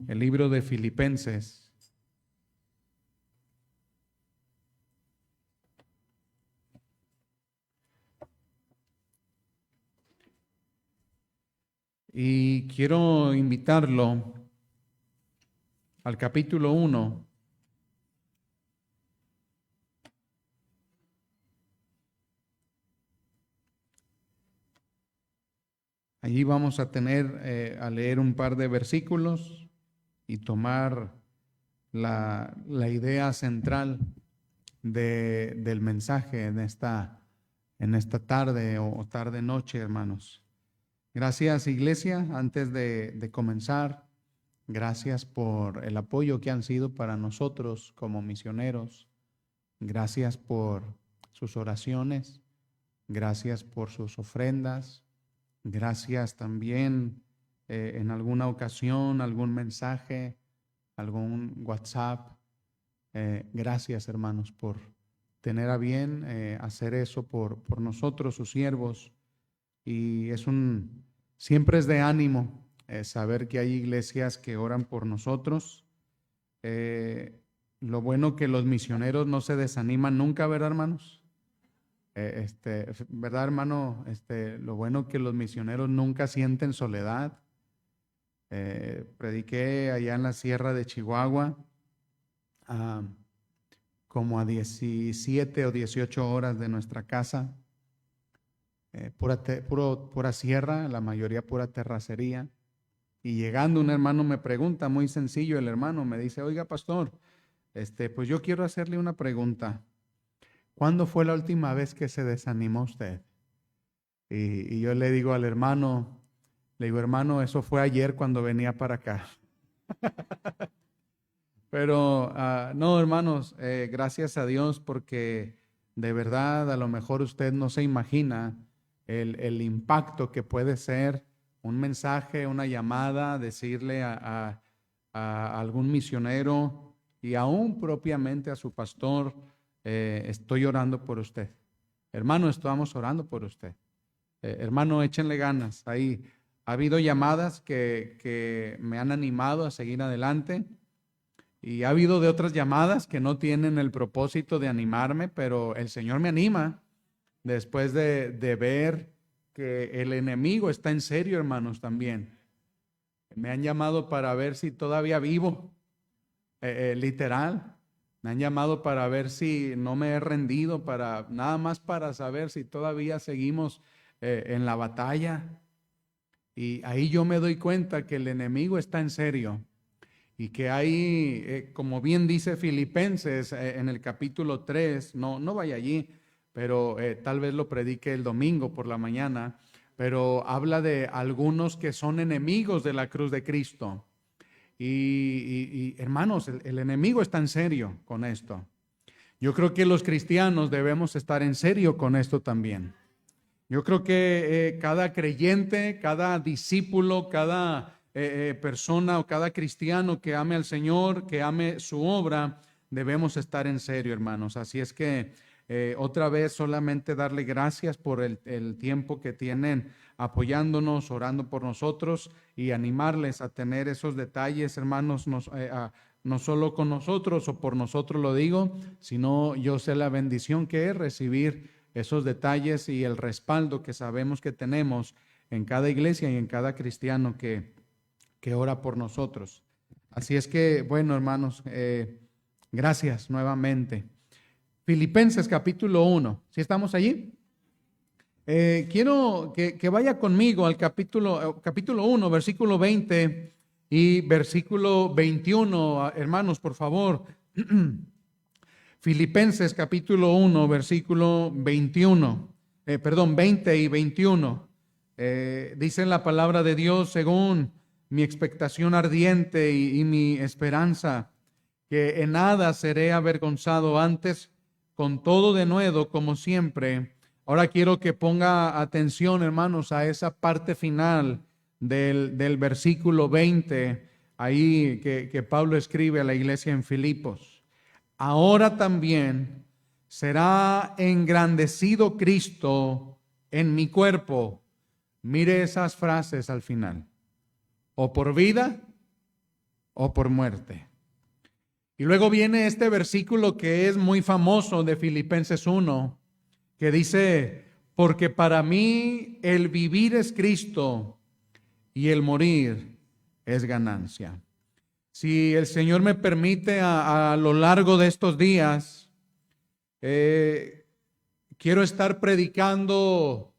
el libro de Filipenses. Y quiero invitarlo al capítulo 1. Allí vamos a a leer un par de versículos y tomar la idea central del mensaje en esta tarde o tarde-noche, hermanos. Gracias, iglesia. Antes de comenzar, gracias por el apoyo que han sido para nosotros como misioneros. Gracias por sus oraciones. Gracias por sus ofrendas. Gracias también en alguna ocasión, algún mensaje, algún WhatsApp. Gracias, hermanos, por tener a bien hacer eso por nosotros, sus siervos. Y siempre es de ánimo saber que hay iglesias que oran por nosotros. Lo bueno que los misioneros no se desaniman nunca, ¿verdad, hermanos? ¿Verdad, hermano? Lo bueno que los misioneros nunca sienten soledad. Prediqué allá en la sierra de Chihuahua, como a 17 o 18 horas de nuestra casa. Pura sierra, la mayoría pura terracería. Y llegando un hermano me pregunta, muy sencillo, el hermano me dice: oiga, pastor, pues yo quiero hacerle una pregunta. ¿Cuándo fue la última vez que se desanimó usted? Y yo le digo al hermano, hermano, eso fue ayer cuando venía para acá. Pero no, hermanos, gracias a Dios, porque de verdad a lo mejor usted no se imagina el impacto que puede ser un mensaje, una llamada, decirle a algún misionero y aún propiamente a su pastor: estoy orando por usted. Hermano, estamos orando por usted. Hermano, échenle ganas. Ahí ha habido llamadas que me han animado a seguir adelante. Y ha habido de otras llamadas que no tienen el propósito de animarme, pero el Señor me anima después de ver que el enemigo está en serio, hermanos, también. Me han llamado para ver si todavía vivo, literal. Me han llamado para ver si no me he rendido, nada más para saber si todavía seguimos en la batalla. Y ahí yo me doy cuenta que el enemigo está en serio. Y que hay, como bien dice Filipenses en el capítulo 3, no vaya allí, pero tal vez lo predique el domingo por la mañana, pero habla de algunos que son enemigos de la cruz de Cristo. Y hermanos, el enemigo está en serio con esto. Yo creo que los cristianos debemos estar en serio con esto también. Yo creo que cada creyente, cada discípulo, cada persona o cada cristiano que ame al Señor, que ame su obra, debemos estar en serio, hermanos. Así es que otra vez solamente darle gracias por el tiempo que tienen apoyándonos, orando por nosotros, y animarles a tener esos detalles, hermanos, no solo con nosotros o por nosotros lo digo, sino yo sé la bendición que es recibir esos detalles y el respaldo que sabemos que tenemos en cada iglesia y en cada cristiano que ora por nosotros. Así es que, bueno, hermanos, gracias nuevamente. Filipenses capítulo 1, ¿sí estamos allí? Quiero que vaya conmigo al capítulo 1, versículo 20 y versículo 21, hermanos, por favor. Filipenses capítulo 1, versículo 20 y 21. Dice la palabra de Dios: según mi expectación ardiente y mi esperanza, que en nada seré avergonzado, antes con todo denuedo como siempre. Ahora quiero que ponga atención, hermanos, a esa parte final del versículo 20, ahí que Pablo escribe a la iglesia en Filipos. Ahora también será engrandecido Cristo en mi cuerpo. Mire esas frases al final. O por vida o por muerte. Y luego viene este versículo que es muy famoso de Filipenses 1, que dice, porque para mí el vivir es Cristo y el morir es ganancia. Si el Señor me permite a lo largo de estos días, quiero estar predicando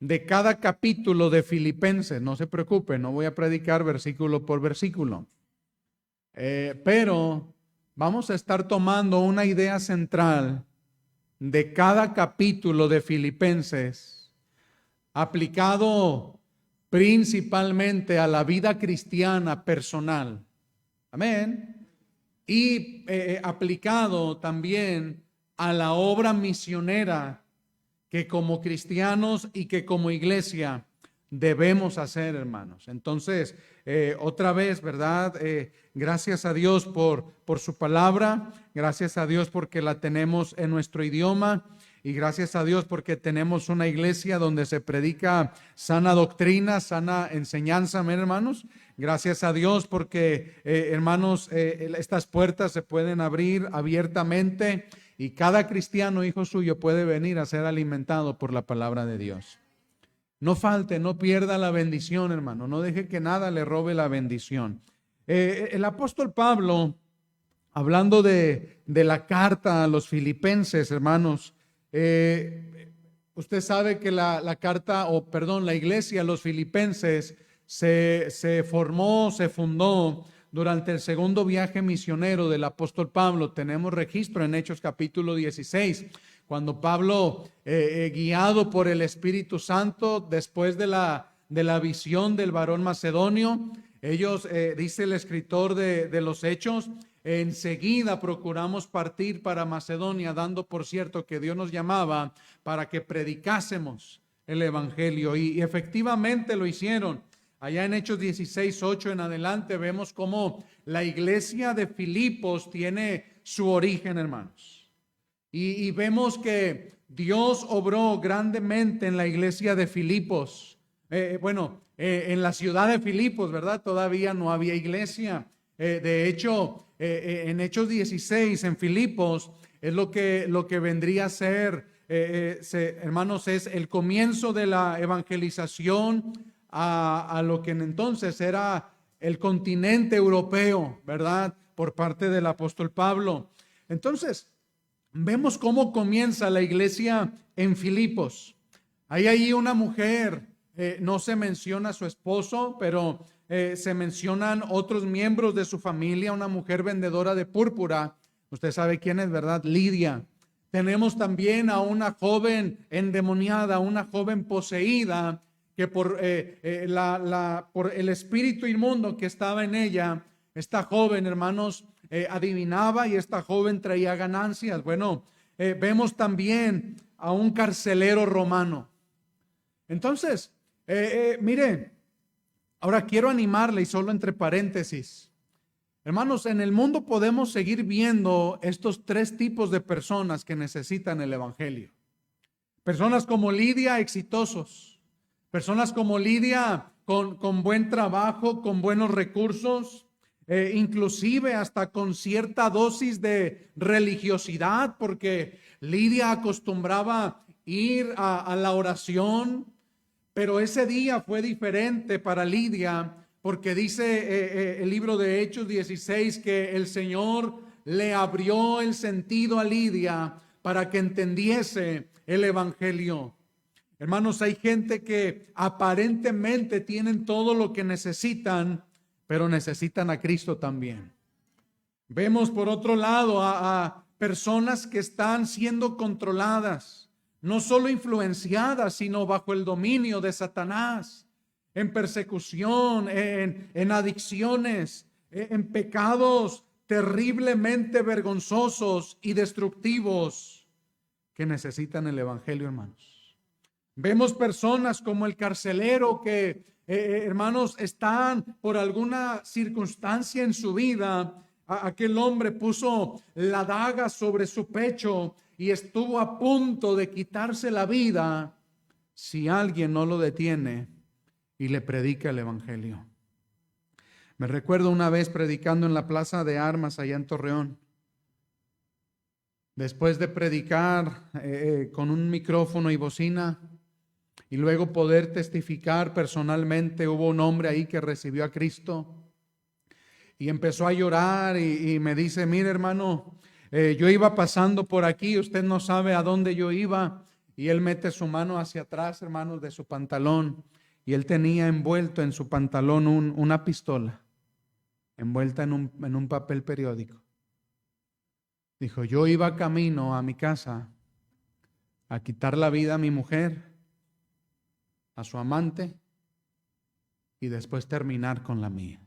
de cada capítulo de Filipenses. No se preocupe, no voy a predicar versículo por versículo. Pero vamos a estar tomando una idea central de cada capítulo de Filipenses, aplicado principalmente a la vida cristiana personal. Amén. Y aplicado también a la obra misionera que como cristianos y que como iglesia debemos hacer, hermanos. Entonces, otra vez, ¿verdad? Gracias a Dios por su palabra, gracias a Dios porque la tenemos en nuestro idioma y gracias a Dios porque tenemos una iglesia donde se predica sana doctrina, sana enseñanza, amén, hermanos. Gracias a Dios porque, hermanos, estas puertas se pueden abrir abiertamente y cada cristiano, hijo suyo, puede venir a ser alimentado por la palabra de Dios. No falte, no pierda la bendición, hermano. No deje que nada le robe la bendición. El apóstol Pablo, hablando de la carta a los filipenses, hermanos, usted sabe que la iglesia a los filipenses se formó, se fundó durante el segundo viaje misionero del apóstol Pablo. Tenemos registro en Hechos capítulo 16. Cuando Pablo, guiado por el Espíritu Santo, después de la visión del varón macedonio, ellos, dice el escritor de los Hechos, enseguida procuramos partir para Macedonia, dando por cierto que Dios nos llamaba para que predicásemos el Evangelio. Y efectivamente lo hicieron. Allá en Hechos 16:8 en adelante vemos cómo la iglesia de Filipos tiene su origen, hermanos. Y vemos que Dios obró grandemente en la iglesia de Filipos. En la ciudad de Filipos, ¿verdad? Todavía no había iglesia. De hecho, en Hechos 16, en Filipos, es lo que vendría a ser, hermanos, es el comienzo de la evangelización a lo que en entonces era el continente europeo, ¿verdad? Por parte del apóstol Pablo. Entonces, vemos cómo comienza la iglesia en Filipos. Hay ahí una mujer, no se menciona a su esposo, pero se mencionan otros miembros de su familia, una mujer vendedora de púrpura. Usted sabe quién es, ¿verdad? Lidia. Tenemos también a una joven endemoniada, una joven poseída, que por el espíritu inmundo que estaba en ella, esta joven, hermanos, adivinaba y esta joven traía ganancias. Bueno, vemos también a un carcelero romano. Entonces, mire, ahora quiero animarle y solo entre paréntesis. Hermanos, en el mundo podemos seguir viendo estos tres tipos de personas que necesitan el evangelio. Personas como Lidia, exitosos. Personas como Lidia con buen trabajo, con buenos recursos. Inclusive hasta con cierta dosis de religiosidad, porque Lidia acostumbraba ir a la oración, pero ese día fue diferente para Lidia, porque dice el libro de Hechos 16 que el Señor le abrió el sentido a Lidia para que entendiese el evangelio. Hermanos, hay gente que aparentemente tienen todo lo que necesitan, pero necesitan a Cristo también. Vemos por otro lado a personas que están siendo controladas, no solo influenciadas, sino bajo el dominio de Satanás, en persecución, en adicciones, en pecados terriblemente vergonzosos y destructivos que necesitan el evangelio, hermanos. Vemos personas como el carcelero que hermanos, están por alguna circunstancia en su vida. Aquel hombre puso la daga sobre su pecho y estuvo a punto de quitarse la vida si alguien no lo detiene y le predica el evangelio. Me recuerdo una vez predicando en la Plaza de Armas allá en Torreón. Después de predicar con un micrófono y bocina y luego poder testificar personalmente, hubo un hombre ahí que recibió a Cristo y empezó a llorar y me dice: mire, hermano, yo iba pasando por aquí, usted no sabe a dónde yo iba. Y él mete su mano hacia atrás, hermanos, de su pantalón, y él tenía envuelto en su pantalón una pistola, envuelta en un papel periódico. Dijo: yo iba camino a mi casa a quitar la vida a mi mujer, a su amante, y después terminar con la mía.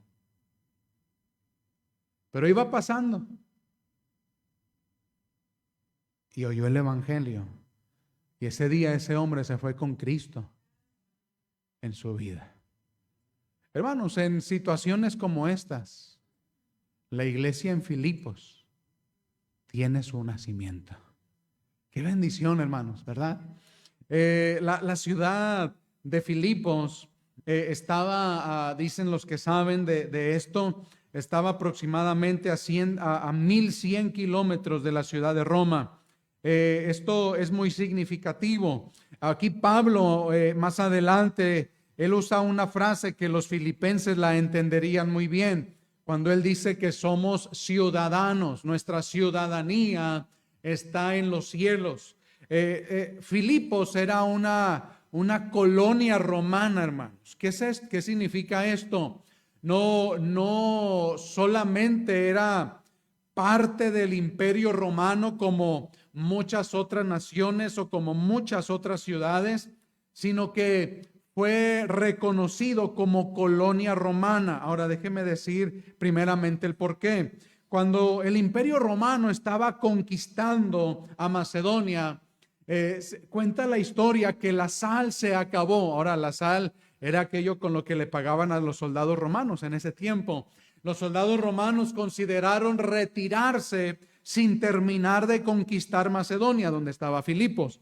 Pero iba pasando y oyó el evangelio. Y ese día ese hombre se fue con Cristo en su vida. Hermanos, en situaciones como estas, la iglesia en Filipos tiene su nacimiento. Qué bendición, hermanos, ¿verdad? La ciudad de Filipos estaba, dicen los que saben de esto, estaba aproximadamente a 1100 kilómetros de la ciudad de Roma. Esto es muy significativo. Aquí Pablo, más adelante, él usa una frase que los filipenses la entenderían muy bien, cuando él dice que somos ciudadanos, nuestra ciudadanía está en los cielos. Filipos era una colonia romana, hermanos. ¿Qué significa esto? No solamente era parte del imperio romano como muchas otras naciones o como muchas otras ciudades, sino que fue reconocido como colonia romana. Ahora déjeme decir primeramente el por qué. Cuando el imperio romano estaba conquistando a Macedonia, cuenta la historia que la sal se acabó. Ahora, la sal era aquello con lo que le pagaban a los soldados romanos en ese tiempo. Los soldados romanos consideraron retirarse sin terminar de conquistar Macedonia, donde estaba Filipos.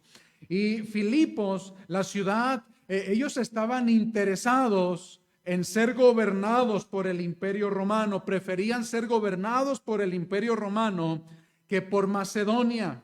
Y Filipos, la ciudad, ellos estaban interesados en ser gobernados por el imperio romano, preferían ser gobernados por el imperio romano que por Macedonia.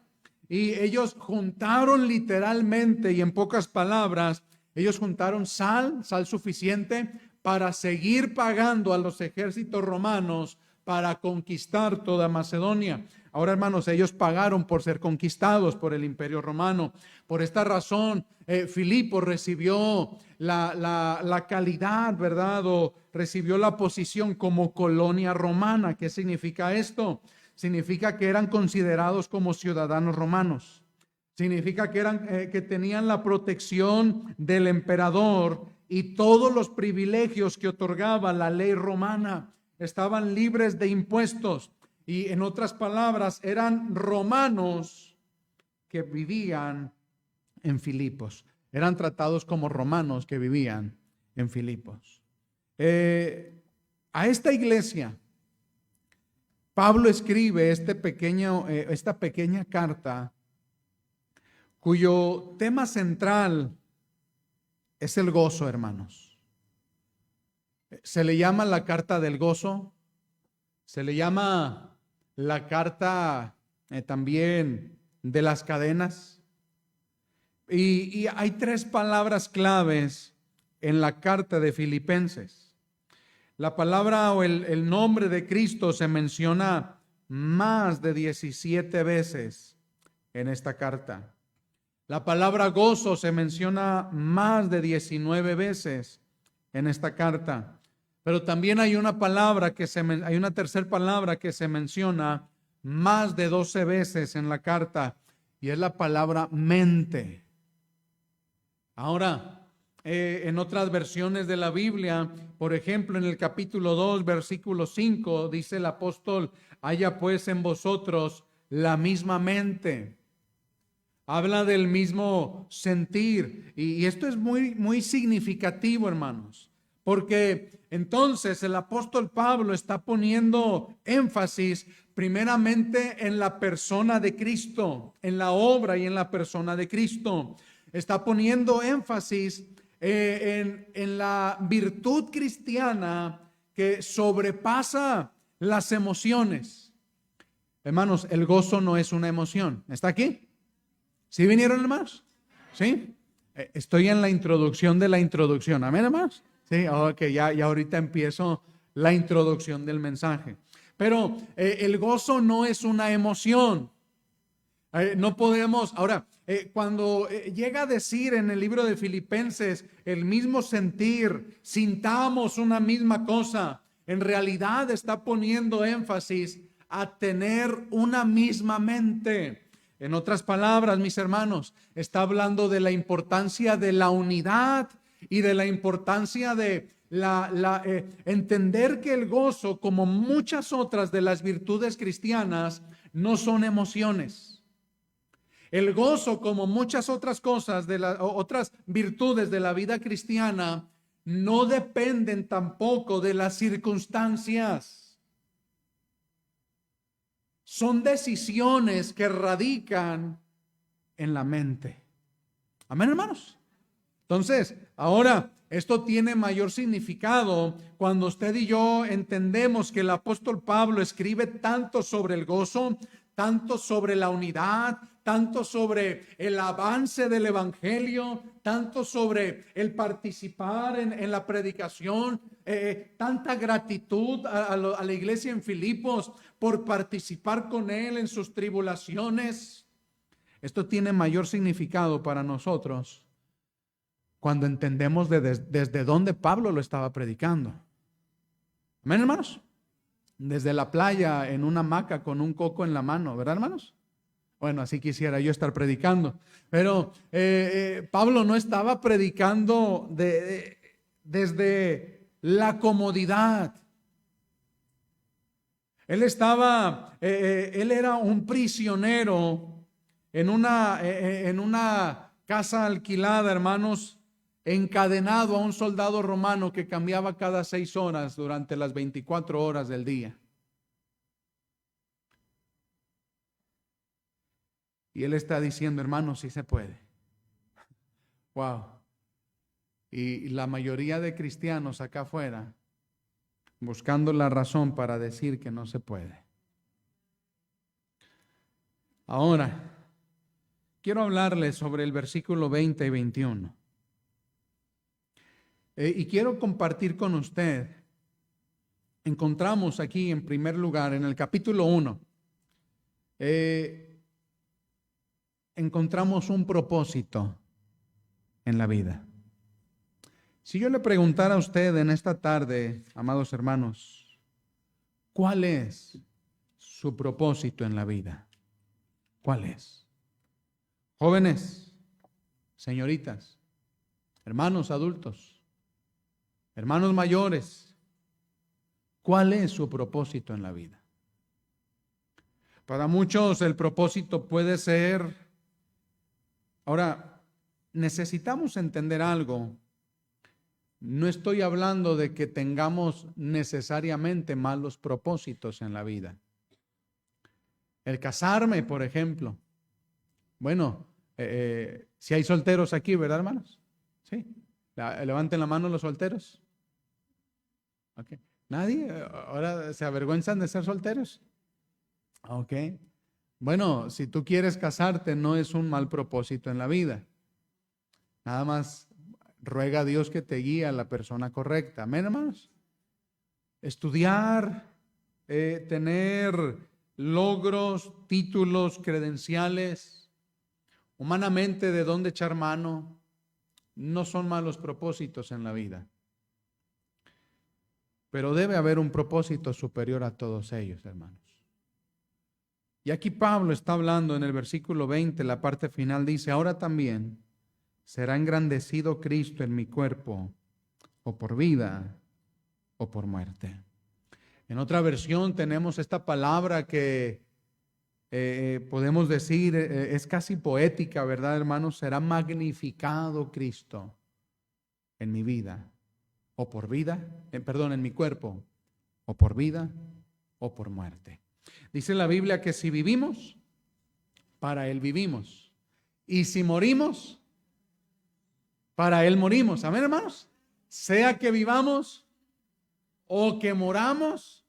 Y ellos juntaron literalmente, y en pocas palabras, ellos juntaron sal suficiente para seguir pagando a los ejércitos romanos para conquistar toda Macedonia. Ahora, hermanos, ellos pagaron por ser conquistados por el imperio romano. Por esta razón, Filipo recibió la calidad, ¿verdad? O recibió la posición como colonia romana. ¿Qué significa esto? Significa que eran considerados como ciudadanos romanos. Significa que tenían la protección del emperador y todos los privilegios que otorgaba la ley romana. Estaban libres de impuestos y, en otras palabras, eran romanos que vivían en Filipos. Eran tratados como romanos que vivían en Filipos. A esta iglesia Pablo escribe esta pequeña carta, cuyo tema central es el gozo, hermanos. Se le llama la carta del gozo, se le llama la carta también de las cadenas. Y hay tres palabras claves en la carta de Filipenses. La palabra o el nombre de Cristo se menciona más de 17 veces en esta carta. La palabra gozo se menciona más de 19 veces en esta carta. Pero también hay una tercera palabra que se menciona más de 12 veces en la carta, y es la palabra mente. Ahora, en otras versiones de la Biblia, por ejemplo, en el capítulo 2, versículo 5, dice el apóstol: haya pues en vosotros la misma mente. Habla del mismo sentir. Y esto es muy, muy significativo, hermanos, porque entonces el apóstol Pablo está poniendo énfasis primeramente en la persona de Cristo, en la obra y en la persona de Cristo. Está poniendo énfasis en la virtud cristiana que sobrepasa las emociones. Hermanos, el gozo no es una emoción. ¿Está aquí? ¿Sí vinieron, hermanos? ¿Sí? Estoy en la introducción de la introducción. ¿Amén, hermanos? Sí, ok, ya ahorita empiezo la introducción del mensaje. Pero el gozo no es una emoción. No podemos, ahora, cuando llega a decir en el libro de Filipenses el mismo sentir, sintamos una misma cosa, en realidad está poniendo énfasis a tener una misma mente. En otras palabras, mis hermanos, está hablando de la importancia de la unidad y de la importancia de entender que el gozo, como muchas otras de las virtudes cristianas, no son emociones. El gozo, como muchas otras cosas de las otras virtudes de la vida cristiana, no dependen tampoco de las circunstancias. Son decisiones que radican en la mente. Amén, hermanos. Entonces, ahora esto tiene mayor significado cuando usted y yo entendemos que el apóstol Pablo escribe tanto sobre el gozo, tanto sobre la unidad, tanto sobre el avance del evangelio, tanto sobre el participar en la predicación, tanta gratitud a la iglesia en Filipos por participar con él en sus tribulaciones. Esto tiene mayor significado para nosotros cuando entendemos desde dónde Pablo lo estaba predicando. Amén, hermanos. Desde la playa en una hamaca con un coco en la mano, ¿verdad, hermanos? Bueno, así quisiera yo estar predicando. Pero Pablo no estaba predicando desde la comodidad. Él era un prisionero en una casa alquilada, hermanos, encadenado a un soldado romano que cambiaba cada 6 horas durante las 24 horas del día. Y él está diciendo, hermanos, sí se puede. Wow. Y la mayoría de cristianos acá afuera buscando la razón para decir que no se puede. Ahora, quiero hablarles sobre el versículo 20 y 21. Y quiero compartir con usted. Encontramos aquí en primer lugar en el capítulo 1. Encontramos un propósito en la vida. Si yo le preguntara a usted en esta tarde, amados hermanos, ¿cuál es su propósito en la vida? ¿Cuál es? Jóvenes, señoritas, hermanos adultos, hermanos mayores, ¿cuál es su propósito en la vida? Para muchos el propósito puede ser... Ahora, necesitamos entender algo. No estoy hablando de que tengamos necesariamente malos propósitos en la vida. El casarme, por ejemplo. Bueno, si hay solteros aquí, ¿verdad, hermanos? Sí. Levanten la mano los solteros. Okay. ¿Nadie? ¿Ahora se avergüenzan de ser solteros? Ok. Bueno, si tú quieres casarte, no es un mal propósito en la vida. Nada más ruega a Dios que te guíe a la persona correcta. Amén, hermanos. Estudiar, tener logros, títulos, credenciales, humanamente de dónde echar mano, no son malos propósitos en la vida. Pero debe haber un propósito superior a todos ellos, hermanos. Y aquí Pablo está hablando en el versículo 20, la parte final dice, ahora también será engrandecido Cristo en mi cuerpo, o por vida, o por muerte. En otra versión tenemos esta palabra que podemos decir, es casi poética, ¿verdad, hermanos? Será magnificado Cristo en mi vida, o por vida, en mi cuerpo, o por vida, o por muerte. Dice la Biblia que si vivimos, para Él vivimos. Y si morimos, para Él morimos. Amén, hermanos. Sea que vivamos o que moramos,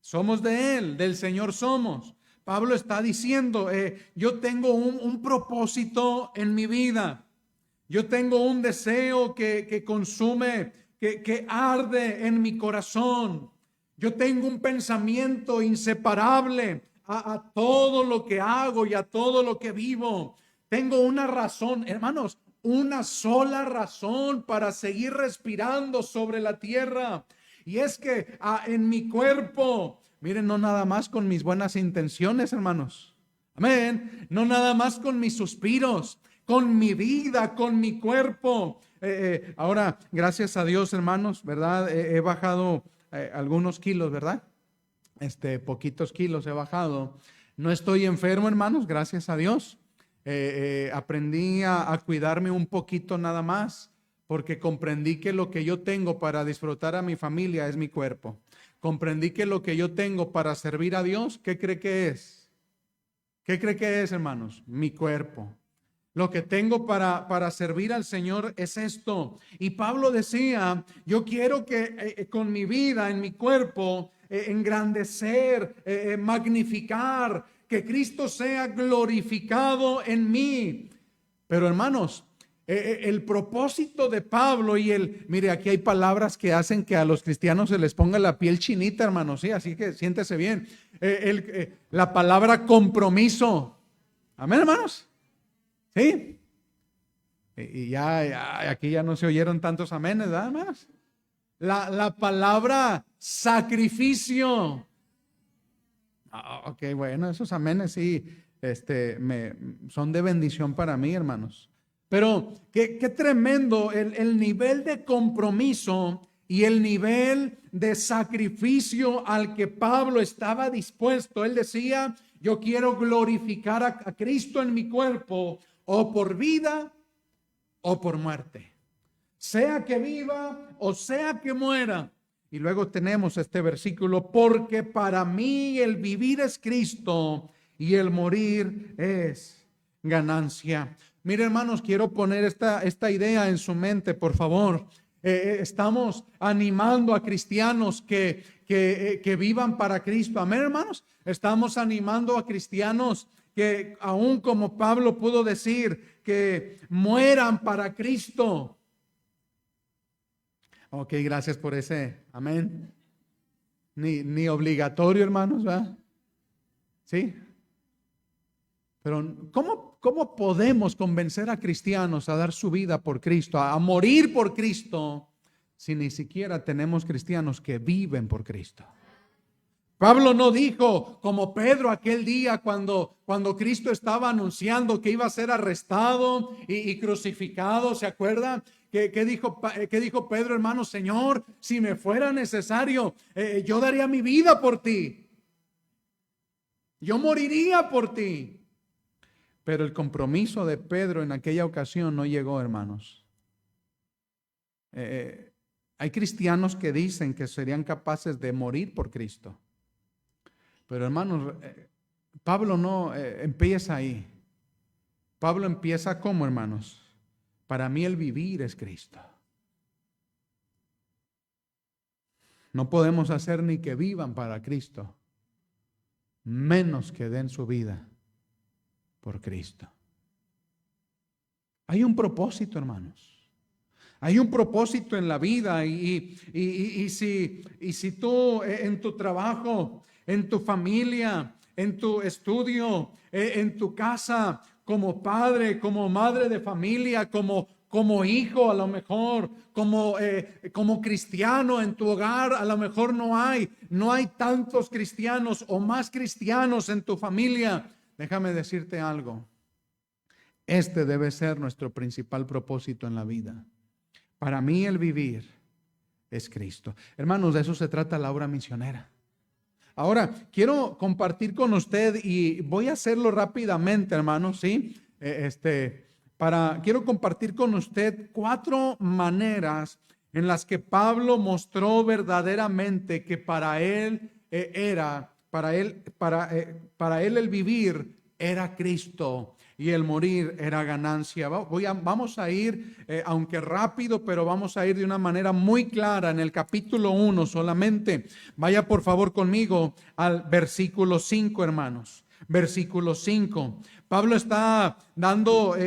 somos de Él, del Señor somos. Pablo está diciendo, yo tengo un propósito en mi vida. Yo tengo un deseo que consume, que arde en mi corazón. Yo tengo un pensamiento inseparable a todo lo que hago y a todo lo que vivo. Tengo una razón, hermanos, una sola razón para seguir respirando sobre la tierra. Y es que en mi cuerpo, miren, no nada más con mis buenas intenciones, hermanos. Amén. No nada más con mis suspiros, con mi vida, con mi cuerpo. Ahora, gracias a Dios, hermanos, ¿verdad? He bajado algunos kilos, ¿verdad? Poquitos kilos he bajado. No estoy enfermo, hermanos, gracias a Dios. Aprendí a cuidarme un poquito nada más, porque comprendí que lo que yo tengo para disfrutar a mi familia es mi cuerpo. Comprendí que lo que yo tengo para servir a Dios, ¿qué cree que es? ¿Qué cree que es, hermanos? Mi cuerpo. Lo que tengo para servir al Señor es esto. Y Pablo decía, yo quiero que con mi vida, en mi cuerpo, engrandecer, magnificar, que Cristo sea glorificado en mí. Pero hermanos, el propósito de Pablo mire, aquí hay palabras que hacen que a los cristianos se les ponga la piel chinita, hermanos, sí, así que siéntese bien. La palabra compromiso. Amén, hermanos. ¿Sí? Y ya aquí ya no se oyeron tantos amenes, nada más. La palabra sacrificio. Ok, bueno, esos amenes sí, son de bendición para mí, hermanos. Pero qué tremendo el nivel de compromiso y el nivel de sacrificio al que Pablo estaba dispuesto. Él decía, yo quiero glorificar a Cristo en mi cuerpo, o por vida o por muerte. Sea que viva o sea que muera. Y luego tenemos este versículo, porque para mí el vivir es Cristo y el morir es ganancia. Mire, hermanos, quiero poner esta idea en su mente, por favor. Estamos animando a cristianos que vivan para Cristo. Amén, hermanos. Estamos animando a cristianos que aún como Pablo pudo decir, que mueran para Cristo. Ok, gracias por ese amén. Ni obligatorio, hermanos, ¿verdad? ¿Sí? Pero ¿cómo podemos convencer a cristianos a dar su vida por Cristo, a morir por Cristo, si ni siquiera tenemos cristianos que viven por Cristo? Pablo no dijo como Pedro aquel día cuando Cristo estaba anunciando que iba a ser arrestado y crucificado. ¿Se acuerdan? ¿Qué dijo Pedro, hermano? Señor, si me fuera necesario, yo daría mi vida por ti. Yo moriría por ti. Pero el compromiso de Pedro en aquella ocasión no llegó, hermanos. Hay cristianos que dicen que serían capaces de morir por Cristo. Pero hermanos, Pablo no empieza ahí. Pablo empieza como, hermanos, para mí el vivir es Cristo. No podemos hacer ni que vivan para Cristo, menos que den su vida por Cristo. Hay un propósito, hermanos. Hay un propósito en la vida y si tú en tu trabajo, en tu familia, en tu estudio, en tu casa, como padre, como madre de familia, como hijo a lo mejor, como cristiano en tu hogar, a lo mejor no hay tantos cristianos o más cristianos en tu familia. Déjame decirte algo. Este debe ser nuestro principal propósito en la vida. Para mí el vivir es Cristo. Hermanos, de eso se trata la obra misionera. Ahora, quiero compartir con usted y voy a hacerlo rápidamente, hermanos, ¿sí? Quiero compartir con usted 4 maneras en las que Pablo mostró verdaderamente que para él el vivir era Cristo. y el morir era ganancia. Vamos a ir, aunque rápido, pero vamos a ir de una manera muy clara en el capítulo 1 solamente. Vaya por favor conmigo al versículo 5, hermanos. Versículo 5. Pablo está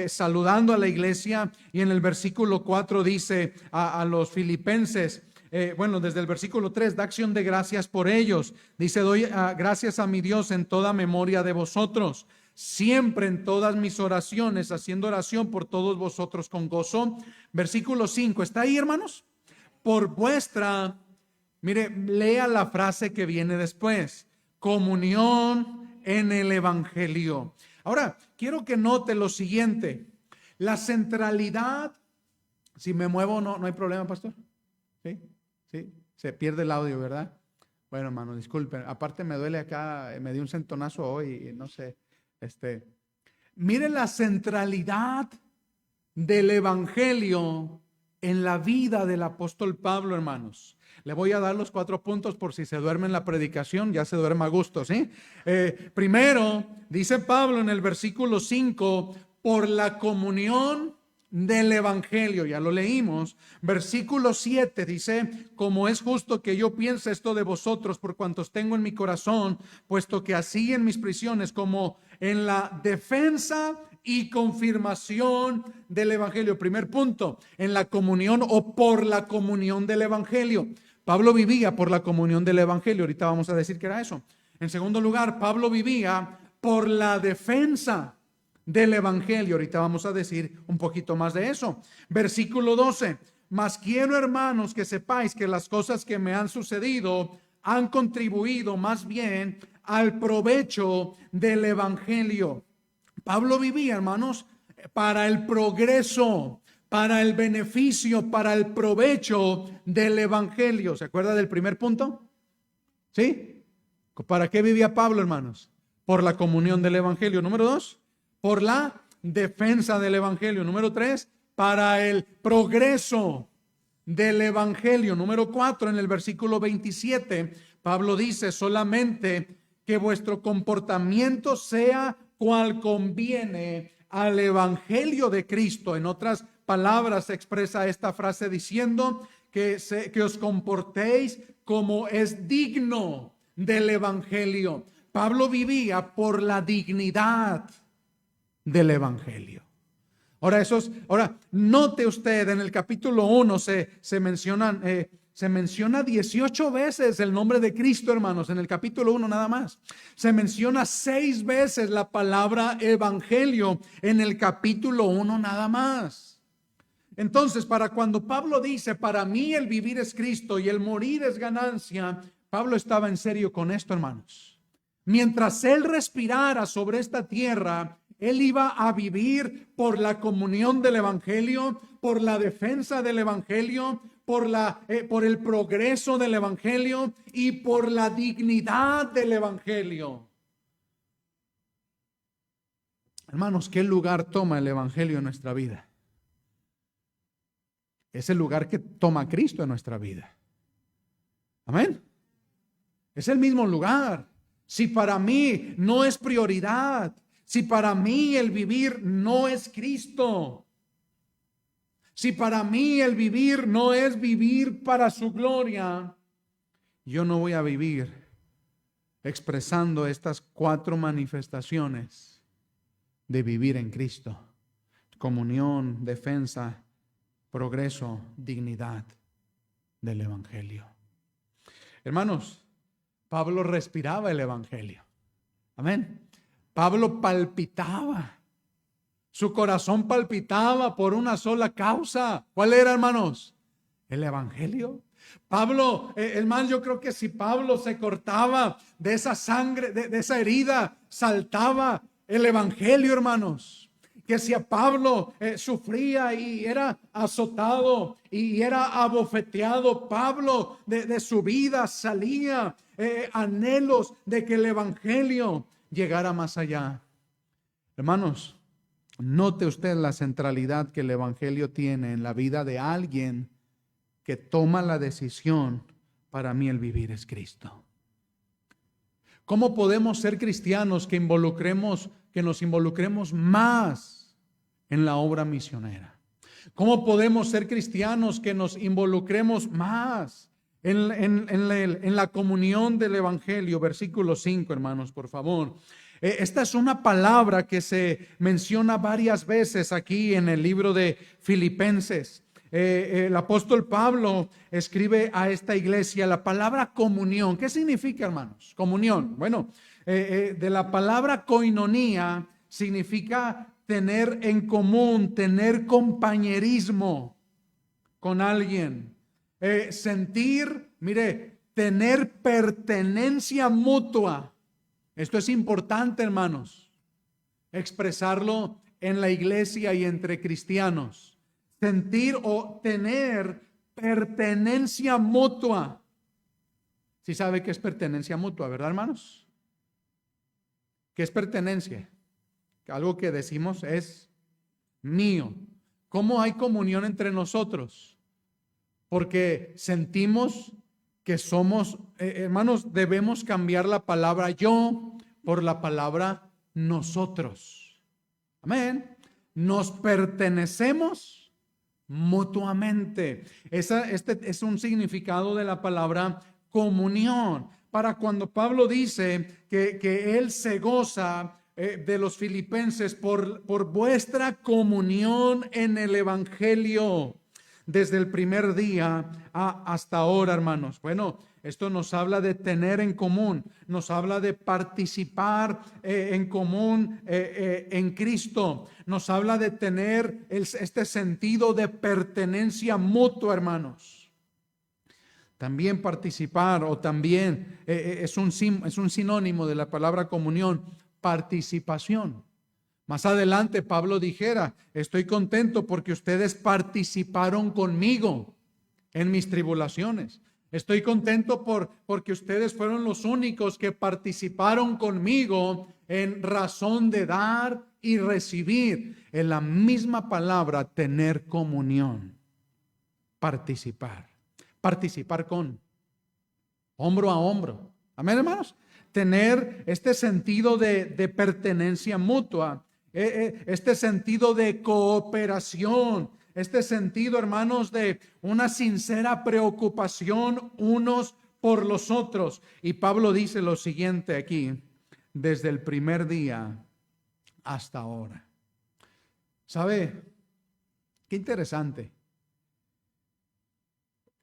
saludando a la iglesia, y en el versículo 4 dice a los filipenses, desde el versículo 3, da acción de gracias por ellos. Dice, doy gracias a mi Dios en toda memoria de vosotros, siempre en todas mis oraciones, haciendo oración por todos vosotros con gozo. Versículo 5, ¿está ahí, hermanos? Por vuestra, mire, lea la frase que viene después, comunión en el evangelio. Ahora, quiero que note lo siguiente, la centralidad, si me muevo no hay problema, pastor. ¿Sí? Se pierde el audio, ¿verdad? Bueno, hermano, disculpen. Aparte me duele acá, me dio un centonazo hoy y no sé. Mire la centralidad del evangelio en la vida del apóstol Pablo, hermanos. Le voy a dar los 4 puntos por si se duerme en la predicación, ya se duerme a gusto, ¿sí? Primero, dice Pablo en el versículo 5, por la comunión del evangelio, ya lo leímos. Versículo 7 dice, como es justo que yo piense esto de vosotros por cuantos tengo en mi corazón, puesto que así en mis prisiones como en la defensa y confirmación del evangelio. Primer punto, en la comunión o por la comunión del evangelio. Pablo vivía por la comunión del evangelio, ahorita vamos a decir que era eso. En segundo lugar, Pablo vivía por la defensa del evangelio, ahorita vamos a decir un poquito más de eso. Versículo 12, mas quiero, hermanos, que sepáis que las cosas que me han sucedido han contribuido más bien al provecho del evangelio. Pablo vivía, hermanos, para el progreso, para el beneficio, para el provecho del evangelio. ¿Se acuerda del primer punto? ¿Sí? ¿Para qué vivía Pablo, hermanos? Por la comunión del evangelio. Número 2, por la defensa del evangelio. Número 3, para el progreso del evangelio. Número 4, en el versículo 27, Pablo dice, solamente que vuestro comportamiento sea cual conviene al evangelio de Cristo. En otras palabras, se expresa esta frase diciendo que os comportéis como es digno del evangelio. Pablo vivía por la dignidad del evangelio. Ahora, note usted, en el capítulo 1 se menciona 18 veces el nombre de Cristo, hermanos, en el capítulo 1 nada más. Se menciona 6 veces la palabra evangelio en el capítulo 1 nada más. Entonces, para cuando Pablo dice, para mí el vivir es Cristo y el morir es ganancia, Pablo estaba en serio con esto, hermanos. Mientras él respirara sobre esta tierra, él iba a vivir por la comunión del evangelio, por la defensa del evangelio, por el progreso del evangelio y por la dignidad del evangelio. Hermanos, ¿qué lugar toma el evangelio en nuestra vida? Es el lugar que toma Cristo en nuestra vida. Amén. Es el mismo lugar. Si para mí no es prioridad, si para mí el vivir no es Cristo, si para mí el vivir no es vivir para su gloria, yo no voy a vivir expresando estas 4 manifestaciones de vivir en Cristo: comunión, defensa, progreso, dignidad del evangelio. Hermanos, Pablo respiraba el evangelio. Amén. Pablo palpitaba. Su corazón palpitaba por una sola causa. ¿Cuál era, hermanos? El evangelio. Pablo, es más, yo creo que si Pablo se cortaba de esa sangre, de esa herida, saltaba el evangelio, hermanos. Que si a Pablo sufría y era azotado y era abofeteado, Pablo de su vida salía anhelos de que el evangelio llegara más allá. Hermanos, note usted la centralidad que el evangelio tiene en la vida de alguien que toma la decisión: para mí el vivir es Cristo. ¿Cómo podemos ser cristianos que involucremos que nos involucremos más en la obra misionera? ¿Cómo podemos ser cristianos que nos involucremos más en la comunión del Evangelio? Versículo 5, hermanos, por favor. Esta es una palabra que se menciona varias veces aquí en el libro de Filipenses. El apóstol Pablo escribe a esta iglesia la palabra comunión. ¿Qué significa, hermanos? Comunión. Bueno, de la palabra koinonía significa tener en común, tener compañerismo con alguien. Sentir, mire, tener pertenencia mutua. Esto es importante, hermanos, expresarlo en la iglesia y entre cristianos. Sentir o tener pertenencia mutua. ¿Sí sabe qué es pertenencia mutua, verdad, hermanos? ¿Qué es pertenencia? Algo que decimos es mío. ¿Cómo hay comunión entre nosotros? Porque sentimos que somos, hermanos, debemos cambiar la palabra yo por la palabra nosotros. Amén. Nos pertenecemos mutuamente. Este es un significado de la palabra comunión. Para cuando Pablo dice que él se goza de los filipenses por vuestra comunión en el Evangelio desde el primer día hasta ahora, hermanos. Bueno, esto nos habla de tener en común, nos habla de participar en común en Cristo, nos habla de tener este sentido de pertenencia mutua, hermanos. También participar, o también es un sinónimo de la palabra comunión, participación. Más adelante Pablo dijera, estoy contento porque ustedes participaron conmigo en mis tribulaciones. Estoy contento porque ustedes fueron los únicos que participaron conmigo en razón de dar y recibir. En la misma palabra, tener comunión, participar. Participar con, hombro a hombro. Amén, hermanos. Tener este sentido de pertenencia mutua, este sentido de cooperación, este sentido, hermanos, de una sincera preocupación unos por los otros. Y Pablo dice lo siguiente aquí, desde el primer día hasta ahora. ¿Sabe? Qué interesante.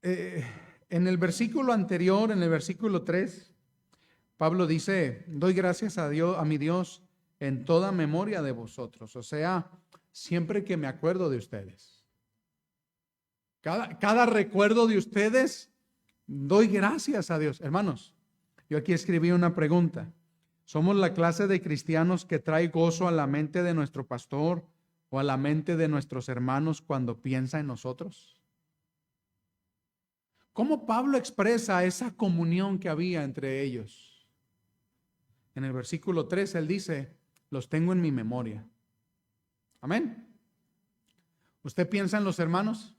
En el versículo anterior, en el versículo 3, Pablo dice, doy gracias a Dios, a mi Dios, en toda memoria de vosotros. O sea, siempre que me acuerdo de ustedes. Cada recuerdo de ustedes, doy gracias a Dios. Hermanos, yo aquí escribí una pregunta. ¿Somos la clase de cristianos que trae gozo a la mente de nuestro pastor o a la mente de nuestros hermanos cuando piensa en nosotros? ¿Cómo Pablo expresa esa comunión que había entre ellos? En el versículo 3 él dice, los tengo en mi memoria. Amén. ¿Usted piensa en los hermanos?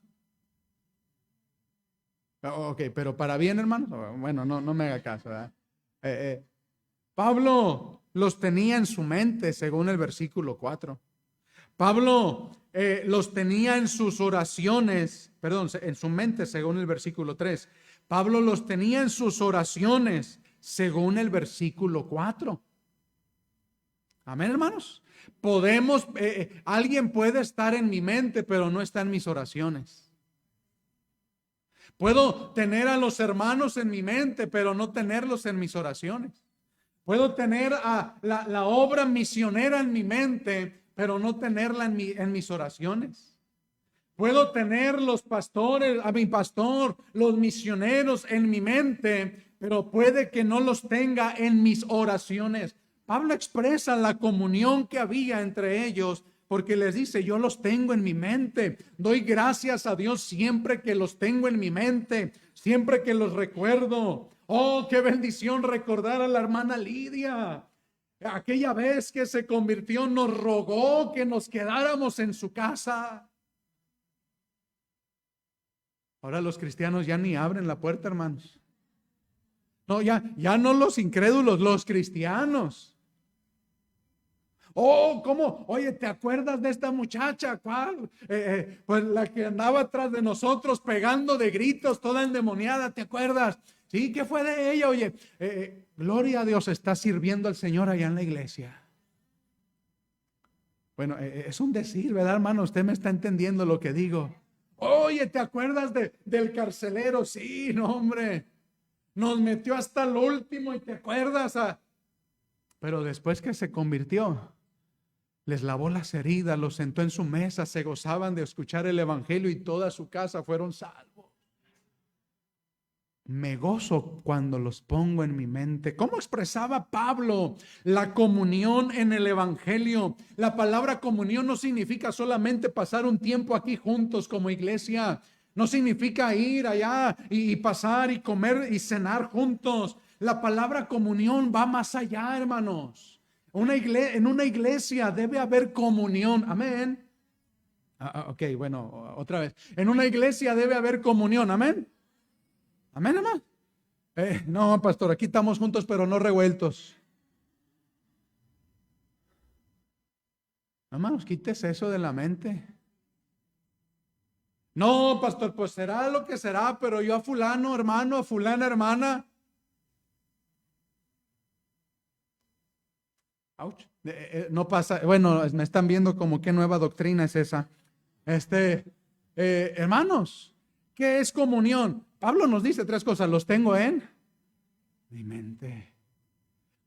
Ok, pero para bien, hermanos. Bueno, no me haga caso, ¿verdad? Pablo los tenía en su mente, según el versículo 4. Pablo los tenía en sus oraciones, perdón, en su mente, según el versículo 3. Pablo los tenía en sus oraciones, según el versículo 4. Amén, hermanos. Alguien puede estar en mi mente, pero no está en mis oraciones. Puedo tener a los hermanos en mi mente, pero no tenerlos en mis oraciones. Puedo tener a la obra misionera en mi mente, pero no tenerla en mis oraciones. Puedo tener los pastores, a mi pastor, los misioneros en mi mente, pero puede que no los tenga en mis oraciones. Pablo expresa la comunión que había entre ellos porque les dice, yo los tengo en mi mente. Doy gracias a Dios siempre que los tengo en mi mente, siempre que los recuerdo. Oh, qué bendición recordar a la hermana Lidia. Aquella vez que se convirtió, nos rogó que nos quedáramos en su casa. Ahora los cristianos ya ni abren la puerta, hermanos. No, ya no los incrédulos, los cristianos. Oh, ¿cómo? Oye, ¿te acuerdas de esta muchacha? ¿Cuál? Pues la que andaba atrás de nosotros pegando de gritos, toda endemoniada, ¿te acuerdas? Sí, ¿qué fue de ella? Oye, gloria a Dios, está sirviendo al Señor allá en la iglesia. Bueno, es un decir, ¿verdad, hermano? Usted me está entendiendo lo que digo. Oye, ¿te acuerdas del carcelero? Sí, no, hombre. Nos metió hasta lo último y te acuerdas. Pero después que se convirtió, les lavó las heridas, los sentó en su mesa, se gozaban de escuchar el evangelio y toda su casa fueron salvos. Me gozo cuando los pongo en mi mente. ¿Cómo expresaba Pablo la comunión en el evangelio? La palabra comunión no significa solamente pasar un tiempo aquí juntos como iglesia. No significa ir allá y pasar y comer y cenar juntos. La palabra comunión va más allá, hermanos. En una iglesia debe haber comunión. Amén. Ok, bueno, otra vez. En una iglesia debe haber comunión. Amén. Amén, hermano. No, pastor, aquí estamos juntos, pero no revueltos. Hermanos, quítese eso de la mente. No, pastor, pues será lo que será, pero yo a fulano, hermano, a fulana, hermana. Ouch. No pasa, bueno, me están viendo como qué nueva doctrina es esa. Hermanos, ¿qué es comunión? Pablo nos dice tres cosas, los tengo en mi mente.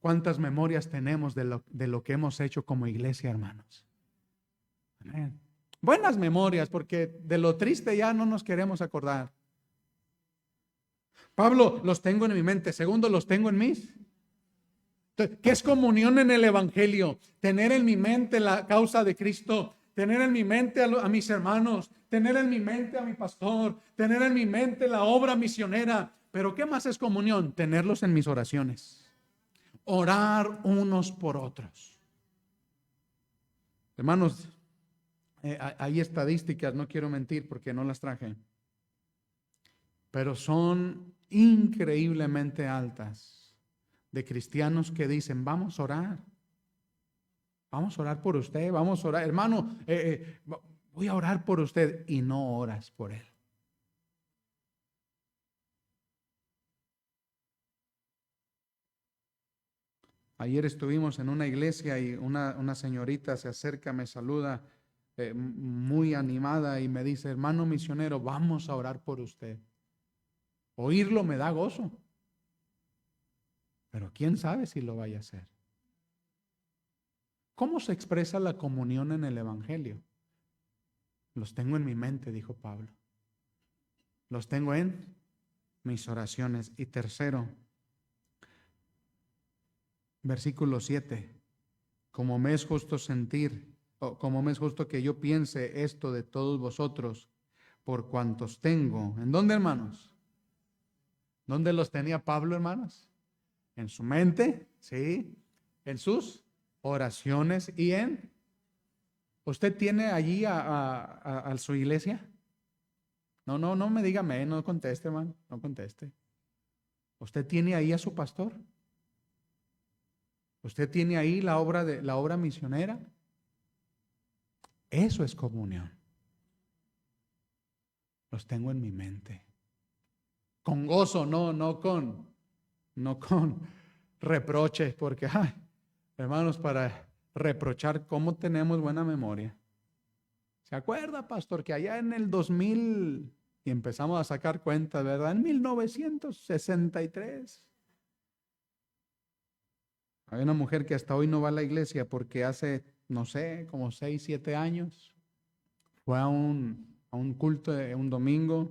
¿Cuántas memorias tenemos de lo que hemos hecho como iglesia, hermanos? Amén. Buenas memorias, porque de lo triste ya no nos queremos acordar. Pablo, los tengo en mi mente. Segundo, los tengo en mis. ¿Qué es comunión en el evangelio? Tener en mi mente la causa de Cristo, tener en mi mente a mis hermanos, tener en mi mente a mi pastor, tener en mi mente la obra misionera. Pero ¿qué más es comunión? Tenerlos en mis oraciones. Orar unos por otros. Hermanos, hay estadísticas, no quiero mentir porque no las traje, pero son increíblemente altas de cristianos que dicen, vamos a orar por usted, vamos a orar, hermano, voy a orar por usted y no oras por él. Ayer estuvimos en una iglesia y una señorita se acerca, me saluda muy animada y me dice, hermano misionero, vamos a orar por usted. Oírlo me da gozo, pero quién sabe si lo vaya a hacer. ¿Cómo se expresa la comunión en el evangelio? Los tengo en mi mente, dijo Pablo. Los tengo en mis oraciones. Y tercero, versículo 7. Como me es justo sentir, o como me es justo que yo piense esto de todos vosotros, por cuantos tengo. ¿En dónde, hermanos? ¿Dónde los tenía Pablo, hermanos? En su mente, sí. En sus oraciones y en. ¿Usted tiene allí a su iglesia? No me diga no conteste, hermano, no conteste. ¿Usted tiene ahí a su pastor? ¿Usted tiene ahí la obra misionera? Eso es comunión. Los tengo en mi mente. Con gozo, no con reproches, porque, hermanos, para reprochar, ¿cómo tenemos buena memoria? ¿Se acuerda, pastor, que allá en el 2000, y empezamos a sacar cuentas, ¿verdad? En 1963. Hay una mujer que hasta hoy no va a la iglesia porque hace, no sé, como 6, 7 años, fue a un culto de un domingo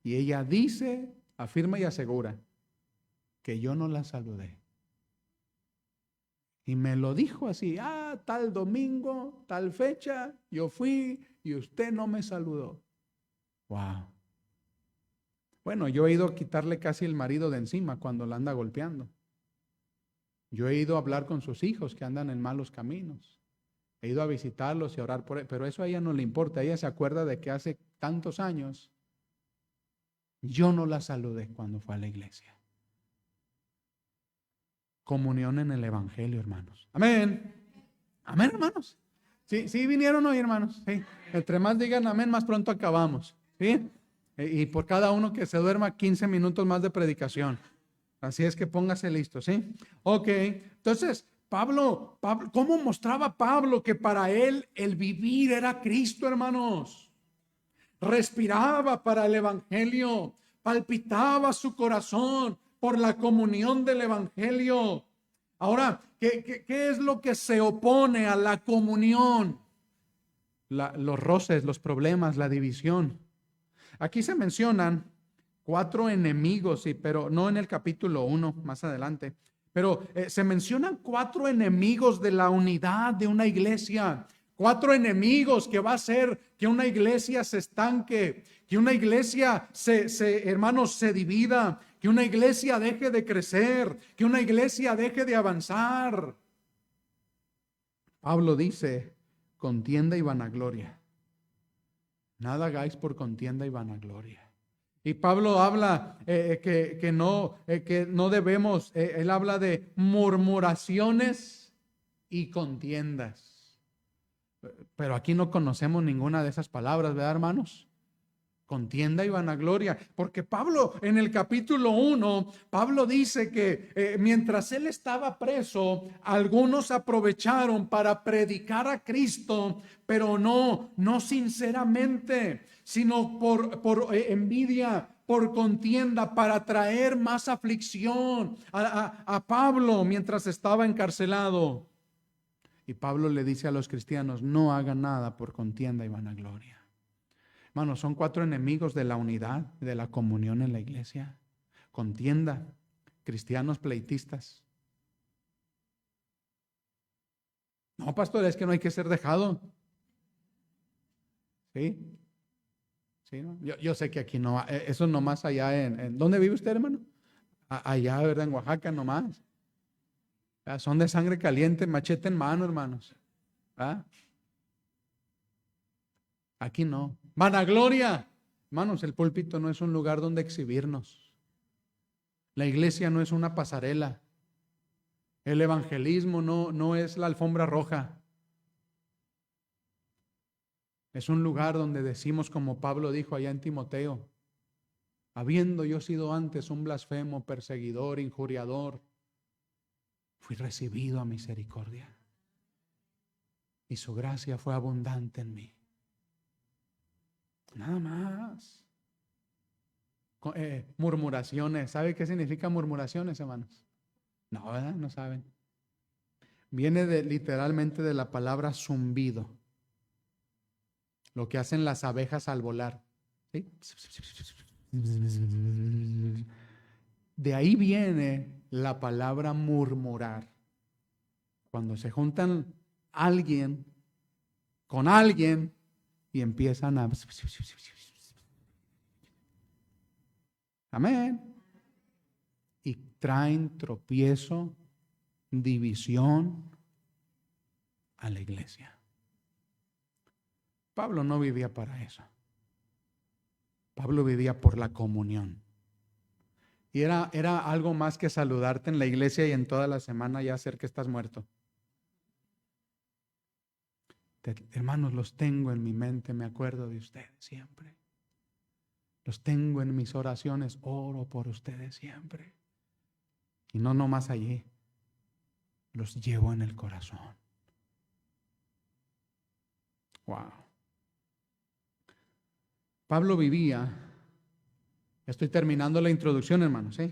y ella dice, afirma y asegura que yo no la saludé. Y me lo dijo así, tal domingo, tal fecha, yo fui y usted no me saludó. Wow. Bueno, yo he ido a quitarle casi el marido de encima cuando la anda golpeando. Yo he ido a hablar con sus hijos que andan en malos caminos. He ido a visitarlos y a orar por él, pero eso a ella no le importa. Ella se acuerda de que hace tantos años yo no la saludé cuando fue a la iglesia. Comunión en el evangelio, hermanos. Amén. Amén, hermanos. Sí, sí vinieron hoy, hermanos. Sí. Entre más digan amén, más pronto acabamos. ¿Sí? Y por cada uno que se duerma, 15 minutos más de predicación. Así es que póngase listo, ¿sí? Ok, entonces, Pablo, ¿cómo mostraba Pablo que para él el vivir era Cristo, hermanos? Respiraba para el evangelio, palpitaba su corazón por la comunión del evangelio. Ahora, ¿qué es lo que se opone a la comunión? Los roces, los problemas, la división. Aquí se mencionan 4 enemigos, sí, pero no en el capítulo 1, más adelante. Pero se mencionan 4 enemigos de la unidad de una iglesia. 4 enemigos que va a hacer que una iglesia se estanque, que una iglesia hermanos, se divida, que una iglesia deje de crecer, que una iglesia deje de avanzar. Pablo dice, contienda y vanagloria. Nada hagáis por contienda y vanagloria. Y Pablo habla que no debemos, él habla de murmuraciones y contiendas. Pero aquí no conocemos ninguna de esas palabras, ¿verdad, hermanos? Contienda y vanagloria, porque Pablo en el capítulo 1, Pablo dice que mientras él estaba preso, algunos aprovecharon para predicar a Cristo, pero no sinceramente, sino por envidia, por contienda, para traer más aflicción a Pablo mientras estaba encarcelado. Y Pablo le dice a los cristianos, no hagan nada por contienda y vanagloria. Hermanos, son 4 enemigos de la unidad, de la comunión en la iglesia. Contienda, cristianos pleitistas. No, pastor, es que no hay que ser dejado. ¿Sí? ¿Sí, no? Yo sé que aquí no, eso nomás allá ¿dónde vive usted, hermano? Allá, ¿verdad? En Oaxaca nomás. Son de sangre caliente, machete en mano, hermanos. ¿Ah? Aquí no. Vanagloria. Hermanos, el púlpito no es un lugar donde exhibirnos. La iglesia no es una pasarela. El evangelismo no es la alfombra roja. Es un lugar donde decimos, como Pablo dijo allá en Timoteo, habiendo yo sido antes un blasfemo, perseguidor, injuriador, fui recibido a misericordia. Y su gracia fue abundante en mí. Nada más. Murmuraciones. ¿Sabe qué significa murmuraciones, hermanos? No, ¿verdad? No saben. Viene literalmente de la palabra zumbido. Lo que hacen las abejas al volar. ¿Sí? De ahí viene la palabra murmurar. Cuando se juntan alguien con alguien y empiezan a... Amén. Y traen tropiezo, división a la iglesia. Pablo no vivía para eso. Pablo vivía por la comunión. Y era algo más que saludarte en la iglesia y en toda la semana ya hacer que estás muerto. Hermanos, los tengo en mi mente, me acuerdo de ustedes siempre. Los tengo en mis oraciones, oro por ustedes siempre. Y no nomás allí, los llevo en el corazón. Wow. Pablo vivía, estoy terminando la introducción, hermanos, ¿sí?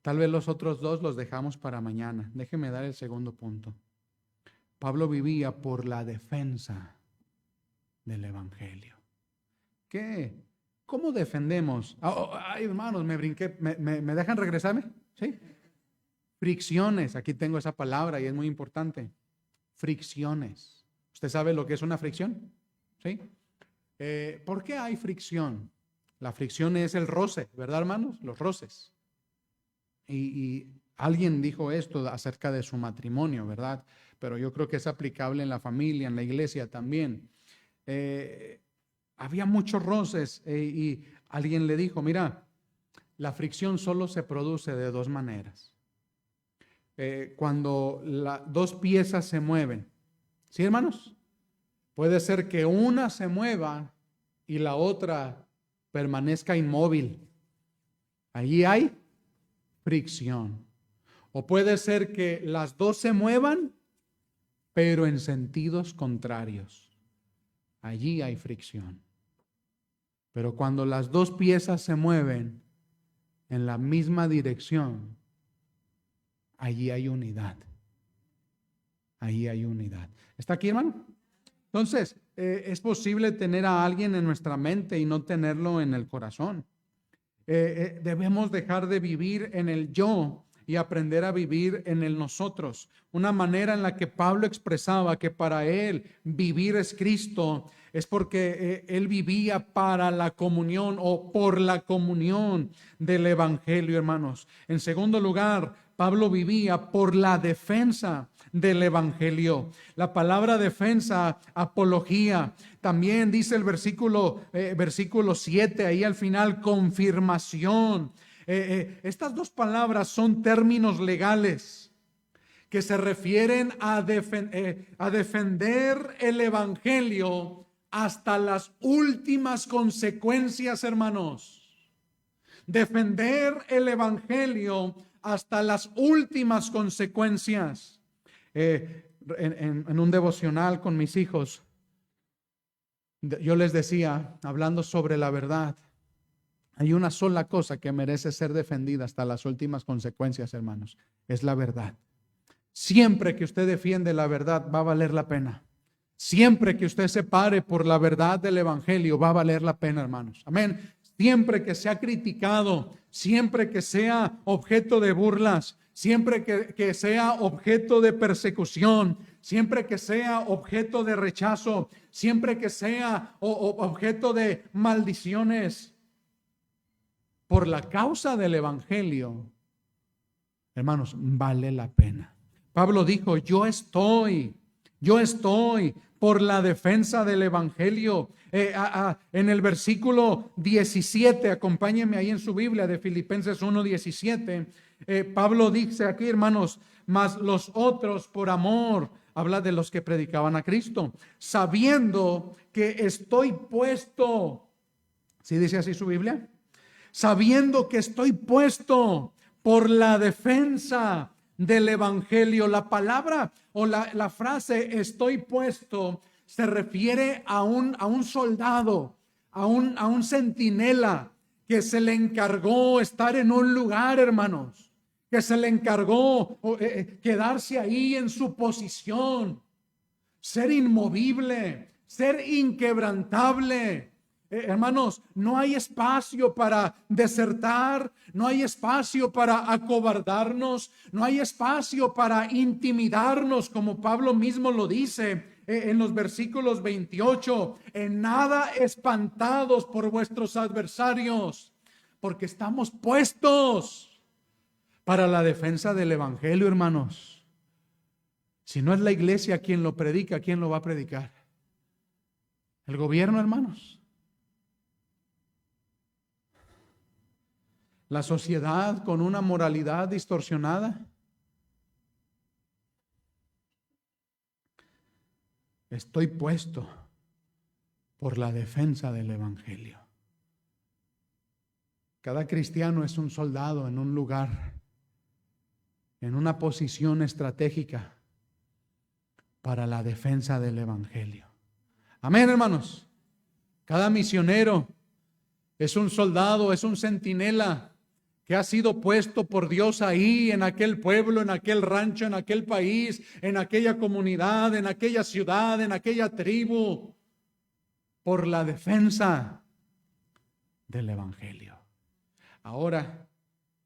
Tal vez los otros 2 los dejamos para mañana. Déjeme dar el segundo punto. Pablo vivía por la defensa del evangelio. ¿Qué? ¿Cómo defendemos? Ay, hermanos, me brinqué. ¿Me dejan regresarme? ¿Sí? Fricciones. Aquí tengo esa palabra y es muy importante. Fricciones. ¿Usted sabe lo que es una fricción? ¿Sí? ¿Por qué hay fricción? La fricción es el roce, ¿verdad, hermanos? Los roces. Y alguien dijo esto acerca de su matrimonio, ¿verdad? Pero yo creo que es aplicable en la familia, en la iglesia también. Había muchos roces y alguien le dijo, mira, la fricción solo se produce de 2 maneras. cuando dos piezas se mueven. ¿Sí, hermanos? Puede ser que una se mueva y la otra permanezca inmóvil. Allí hay fricción. O puede ser que las dos se muevan, pero en sentidos contrarios. Allí hay fricción. Pero cuando las dos piezas se mueven en la misma dirección, allí hay unidad. Allí hay unidad. ¿Está aquí, hermano? Entonces, es posible tener a alguien en nuestra mente y no tenerlo en el corazón. Debemos dejar de vivir en el yo y aprender a vivir en el nosotros. Una manera en la que Pablo expresaba que para él vivir es Cristo es porque él vivía para la comunión o por la comunión del evangelio, hermanos. En segundo lugar, Pablo vivía por la defensa del evangelio. La palabra defensa, apología, también dice el versículo 7, ahí al final, confirmación. Estas dos palabras son términos legales que se refieren a defender el evangelio hasta las últimas consecuencias, hermanos. Defender el evangelio hasta las últimas consecuencias. En un devocional con mis hijos, yo les decía, hablando sobre la verdad, hay una sola cosa que merece ser defendida hasta las últimas consecuencias, hermanos, es la verdad. Siempre que usted defiende la verdad, va a valer la pena. Siempre que usted se pare por la verdad del evangelio, va a valer la pena, hermanos. Amén. Siempre que sea criticado, siempre que sea objeto de burlas, siempre que sea objeto de persecución, siempre que sea objeto de rechazo, siempre que sea objeto de maldiciones, por la causa del evangelio, hermanos, vale la pena. Pablo dijo, yo estoy por la defensa del evangelio. En el versículo 17, acompáñenme ahí en su Biblia de Filipenses 1:17, Pablo dice aquí, hermanos, mas los otros por amor, habla de los que predicaban a Cristo, sabiendo que estoy puesto, ¿sí dice así su Biblia? Sabiendo que estoy puesto por la defensa del evangelio. La palabra o la frase estoy puesto se refiere a un soldado, a un centinela que se le encargó estar en un lugar, hermanos, que se le encargó quedarse ahí en su posición, ser inmovible, ser inquebrantable. Hermanos, no hay espacio para desertar, no hay espacio para acobardarnos, no hay espacio para intimidarnos, como Pablo mismo lo dice en los versículos 28, en nada espantados por vuestros adversarios, porque estamos puestos para la defensa del evangelio, hermanos. Si no es la iglesia quien lo predica, ¿quién lo va a predicar? ¿El gobierno, hermanos? La sociedad con una moralidad distorsionada. Estoy puesto por la defensa del evangelio. Cada cristiano es un soldado en un lugar, en una posición estratégica para la defensa del evangelio. Amén, hermanos. Cada misionero es un soldado, es un centinela que ha sido puesto por Dios ahí, en aquel pueblo, en aquel rancho, en aquel país, en aquella comunidad, en aquella ciudad, en aquella tribu, por la defensa del evangelio. Ahora,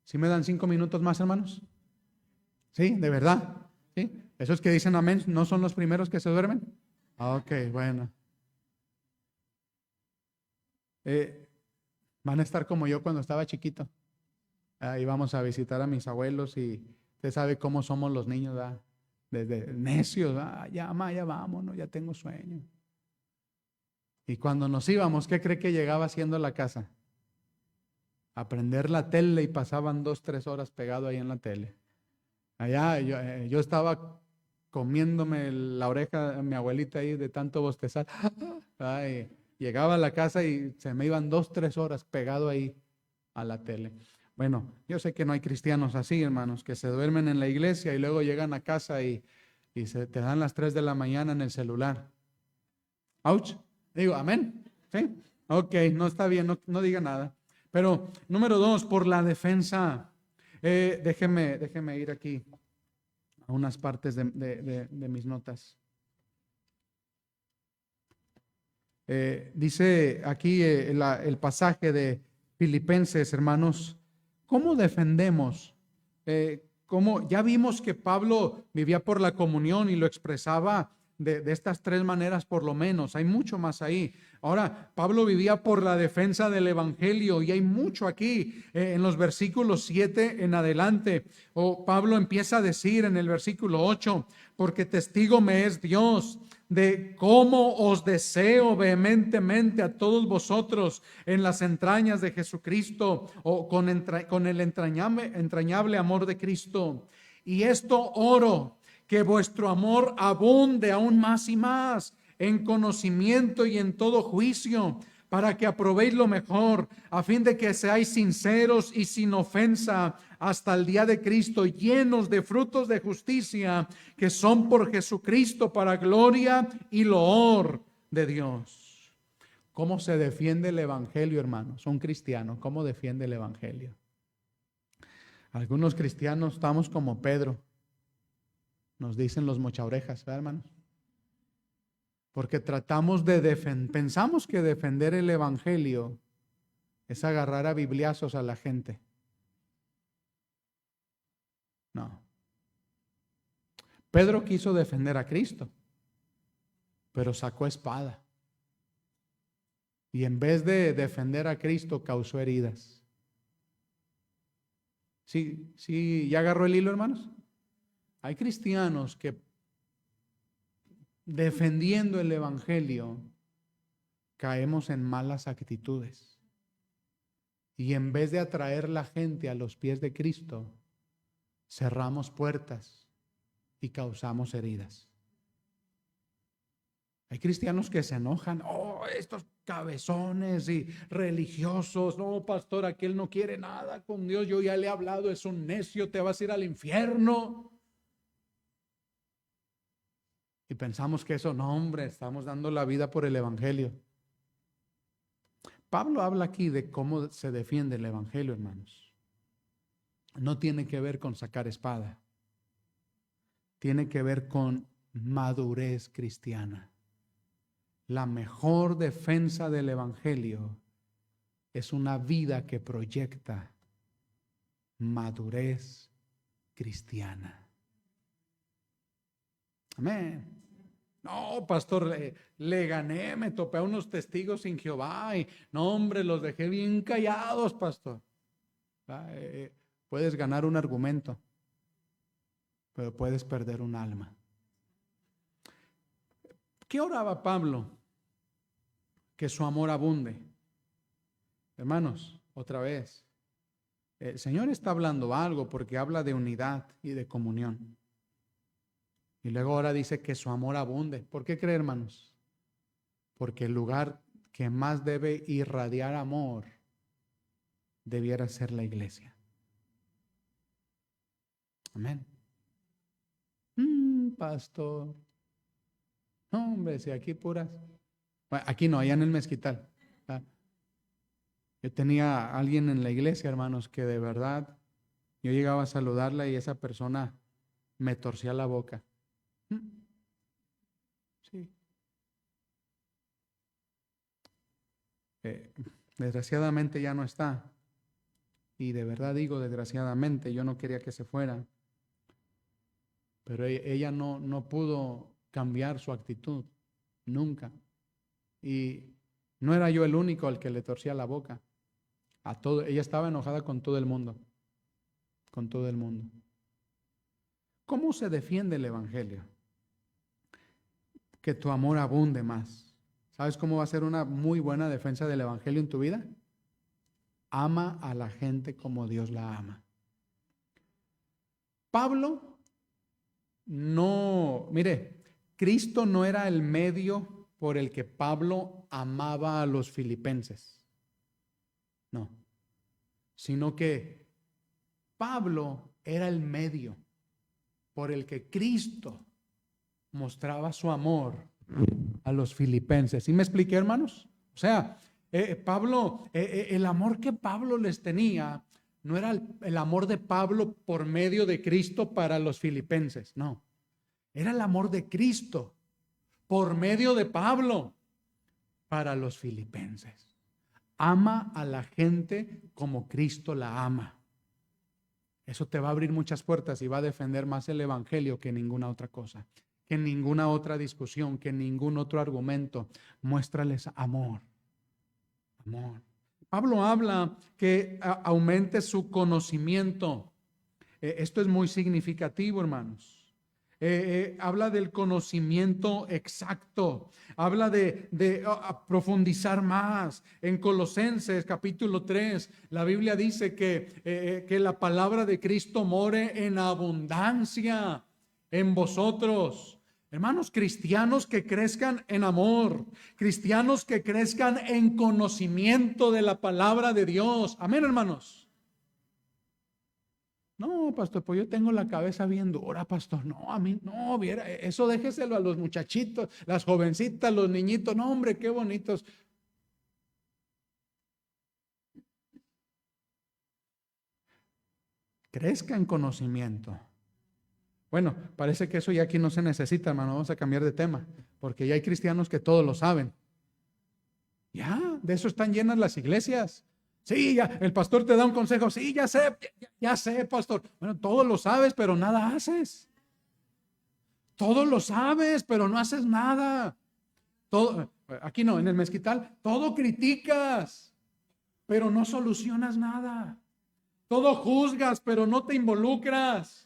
¿sí me dan 5 minutos más, hermanos? ¿Sí? ¿De verdad? ¿Sí? ¿Esos que dicen amén no son los primeros que se duermen? Ok, bueno. Van a estar como yo cuando estaba chiquito. Íbamos a visitar a mis abuelos y usted sabe cómo somos los niños, ¿verdad? Desde necios, ya vámonos, ya tengo sueño. Y cuando nos íbamos, ¿qué cree que llegaba haciendo a la casa? A prender la tele y pasaban 2-3 horas pegado ahí en la tele. Allá yo estaba comiéndome la oreja de mi abuelita ahí de tanto bostezar. Ay, llegaba a la casa y se me iban 2, 3 horas pegado ahí a la tele. Bueno, yo sé que no hay cristianos así, hermanos, que se duermen en la iglesia y luego llegan a casa y se te dan las 3 de la mañana en el celular. Ouch. Digo, amén. ¿Sí? Ok, no está bien, no diga nada. Pero número 2, por la defensa. Déjeme ir aquí a unas partes de mis notas. Dice aquí el pasaje de Filipenses, hermanos, ¿cómo defendemos? Ya vimos que Pablo vivía por la comunión y lo expresaba de estas 3 maneras por lo menos. Hay mucho más ahí. Ahora, Pablo vivía por la defensa del evangelio y hay mucho aquí en los versículos 7 en adelante. Pablo empieza a decir en el versículo 8, porque testigo me es Dios de cómo os deseo vehementemente a todos vosotros en las entrañas de Jesucristo, o con el entrañable amor de Cristo. Y esto oro, que vuestro amor abunde aún más y más en conocimiento y en todo juicio, para que aprobéis lo mejor, a fin de que seáis sinceros y sin ofensa hasta el día de Cristo, llenos de frutos de justicia que son por Jesucristo para gloria y loor de Dios. ¿Cómo se defiende el evangelio, hermanos? Un cristiano, ¿cómo defiende el evangelio? Algunos cristianos estamos como Pedro, nos dicen los mochaorejas, ¿verdad, hermanos? Porque tratamos pensamos que defender el evangelio es agarrar a bibliazos a la gente. No. Pedro quiso defender a Cristo, pero sacó espada. Y en vez de defender a Cristo, causó heridas. ¿Sí, ya agarró el hilo, hermanos? Hay cristianos que defendiendo el evangelio caemos en malas actitudes. Y en vez de atraer la gente a los pies de Cristo, cerramos puertas y causamos heridas. Hay cristianos que se enojan, estos cabezones y religiosos, no, pastor, aquel no quiere nada con Dios, yo ya le he hablado, es un necio, te vas a ir al infierno. Y pensamos que eso, no, hombre, estamos dando la vida por el evangelio. Pablo habla aquí de cómo se defiende el evangelio, hermanos. No tiene que ver con sacar espada. Tiene que ver con madurez cristiana. La mejor defensa del evangelio es una vida que proyecta madurez cristiana. Amén. No, pastor, le gané, me topé a unos testigos sin Jehová y no, hombre, los dejé bien callados, pastor. Puedes ganar un argumento, pero puedes perder un alma. ¿Qué oraba Pablo? Que su amor abunde. Hermanos, otra vez, el Señor está hablando algo porque habla de unidad y de comunión. Y luego ahora dice que su amor abunde. ¿Por qué cree, hermanos? Porque el lugar que más debe irradiar amor debiera ser la iglesia. Amén. Pastor. No, hombre, si aquí puras. Bueno, aquí no, allá en el mezquital. Yo tenía a alguien en la iglesia, hermanos, que de verdad yo llegaba a saludarla y esa persona me torcía la boca. Sí. Desgraciadamente ya no está. Y de verdad digo, desgraciadamente, yo no quería que se fuera. Pero ella no pudo cambiar su actitud, nunca. Y no era yo el único al que le torcía la boca. Ella estaba enojada con todo el mundo. Con todo el mundo. ¿Cómo se defiende el evangelio? Que tu amor abunde más. ¿Sabes cómo va a ser una muy buena defensa del evangelio en tu vida? Ama a la gente como Dios la ama. Pablo no, mire, Cristo no era el medio por el que Pablo amaba a los filipenses. No, sino que Pablo era el medio por el que Cristo mostraba su amor a los filipenses. ¿Sí me expliqué, hermanos? O sea, el amor que Pablo les tenía no era el amor de Pablo por medio de Cristo para los filipenses, no. Era el amor de Cristo por medio de Pablo para los filipenses. Ama a la gente como Cristo la ama. Eso te va a abrir muchas puertas y va a defender más el evangelio que ninguna otra cosa, que ninguna otra discusión, que ningún otro argumento. Muéstrales amor. Amor. Pablo habla que aumente su conocimiento. Esto es muy significativo, hermanos. Habla del conocimiento exacto, habla de profundizar más. En Colosenses capítulo 3, la Biblia dice que la palabra de Cristo more en abundancia en vosotros. Hermanos, cristianos que crezcan en amor, cristianos que crezcan en conocimiento de la palabra de Dios. Amén, hermanos. No, pastor, pues yo tengo la cabeza bien dura, pastor. No, a mí no, viera, eso déjeselo a los muchachitos, las jovencitas, los niñitos. No, hombre, qué bonitos. Crezca en conocimiento. Bueno, parece que eso ya aquí no se necesita, hermano. Vamos a cambiar de tema, porque ya hay cristianos que todo lo saben. Ya, de eso están llenas las iglesias. Sí, ya, el pastor te da un consejo. Sí, ya sé, pastor. Bueno, todo lo sabes, pero nada haces. Todo lo sabes, pero no haces nada. Todo, aquí no, en el mezquital, todo criticas, pero no solucionas nada. Todo juzgas, pero no te involucras.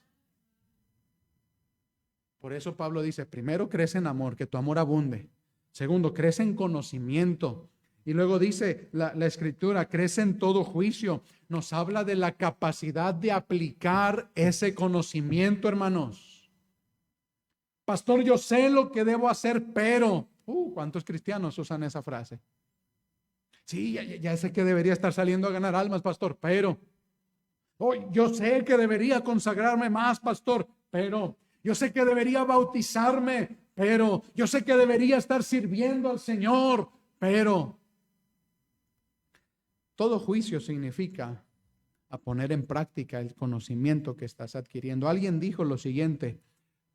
Por eso Pablo dice, primero crece en amor, que tu amor abunde. Segundo, crece en conocimiento. Y luego dice la escritura, crece en todo juicio. Nos habla de la capacidad de aplicar ese conocimiento, hermanos. Pastor, yo sé lo que debo hacer, pero... ¿cuántos cristianos usan esa frase? Sí, ya sé que debería estar saliendo a ganar almas, pastor, pero... yo sé que debería consagrarme más, pastor, pero... Yo sé que debería bautizarme, pero... Yo sé que debería estar sirviendo al Señor, pero... Todo juicio significa a poner en práctica el conocimiento que estás adquiriendo. Alguien dijo lo siguiente: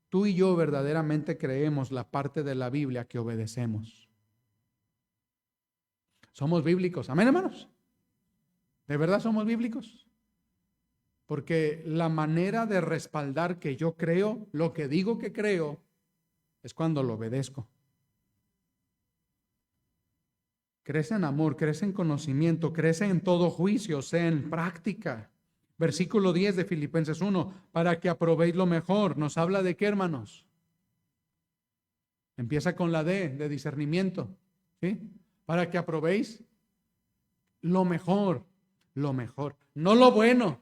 tú y yo verdaderamente creemos la parte de la Biblia que obedecemos. Somos bíblicos. Amén, hermanos. ¿De verdad somos bíblicos? Porque la manera de respaldar que yo creo, lo que digo que creo, es cuando lo obedezco. Crece en amor, crece en conocimiento, crece en todo juicio, sea en práctica. Versículo 10 de Filipenses 1, para que aprobéis lo mejor. ¿Nos habla de qué, hermanos? Empieza con la D, de discernimiento, ¿sí? Para que aprobéis lo mejor, no lo bueno.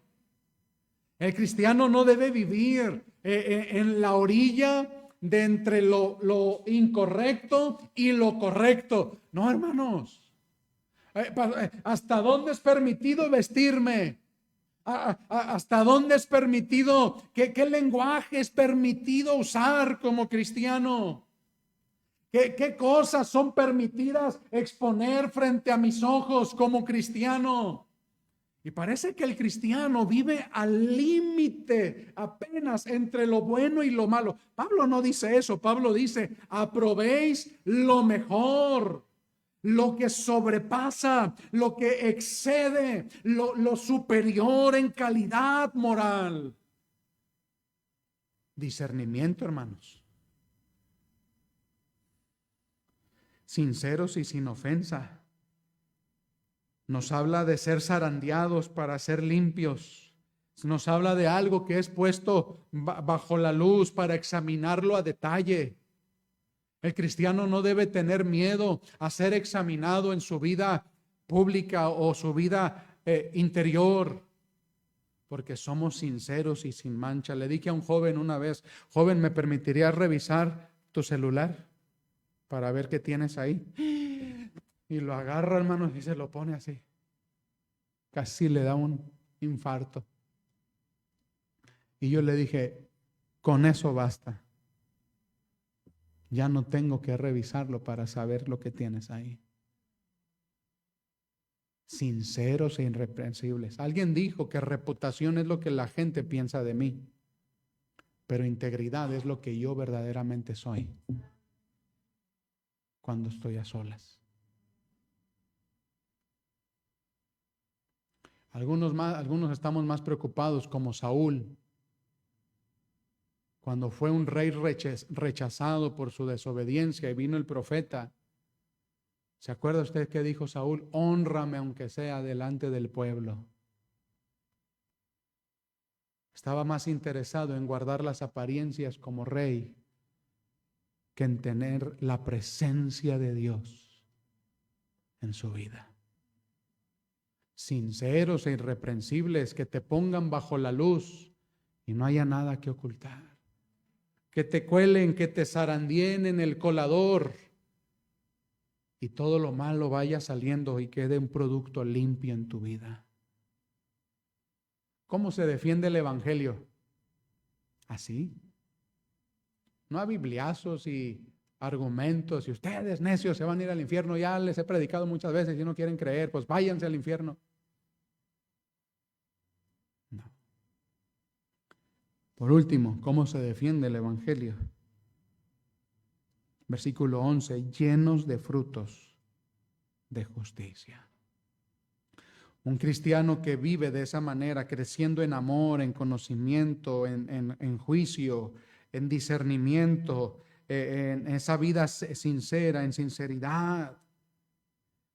El cristiano no debe vivir en la orilla de entre lo incorrecto y lo correcto. No, hermanos. ¿Hasta dónde es permitido vestirme? ¿Hasta dónde es permitido? ¿Qué lenguaje es permitido usar como cristiano? ¿Qué cosas son permitidas exponer frente a mis ojos como cristiano? Y parece que el cristiano vive al límite apenas entre lo bueno y lo malo. Pablo no dice eso. Pablo dice, aprobéis lo mejor, lo que sobrepasa, lo que excede, lo superior en calidad moral. Discernimiento, hermanos. Sinceros y sin ofensa. Nos habla de ser zarandeados para ser limpios. Nos habla de algo que es puesto bajo la luz para examinarlo a detalle. El cristiano no debe tener miedo a ser examinado en su vida pública o su vida interior. porque somos sinceros y sin mancha. Le dije a un joven una vez: joven, ¿me permitirías revisar tu celular para ver qué tienes ahí? Y lo agarra, hermano, y se lo pone así. Casi le da un infarto. Y yo le dije: con eso basta. Ya no tengo que revisarlo para saber lo que tienes ahí. Sinceros e irreprensibles. Alguien dijo que reputación es lo que la gente piensa de mí, pero integridad es lo que yo verdaderamente soy cuando estoy a solas. Algunos estamos más preocupados, como Saúl, cuando fue un rey rechazado por su desobediencia y vino el profeta. ¿Se acuerda usted qué dijo Saúl? Hónrame aunque sea delante del pueblo. Estaba más interesado en guardar las apariencias como rey que en tener la presencia de Dios en su vida. Sinceros e irreprensibles, que te pongan bajo la luz y no haya nada que ocultar. Que te cuelen, que te zarandeen en el colador y todo lo malo vaya saliendo y quede un producto limpio en tu vida. ¿Cómo se defiende el evangelio? Así. No a bibliazos y argumentos. Si ustedes necios se van a ir al infierno, ya les he predicado muchas veces y no quieren creer, pues váyanse al infierno. No. Por último, ¿cómo se defiende el evangelio? Versículo 11, llenos de frutos de justicia. Un cristiano que vive de esa manera, creciendo en amor, en conocimiento, en juicio, en discernimiento, en esa vida sincera, en sinceridad,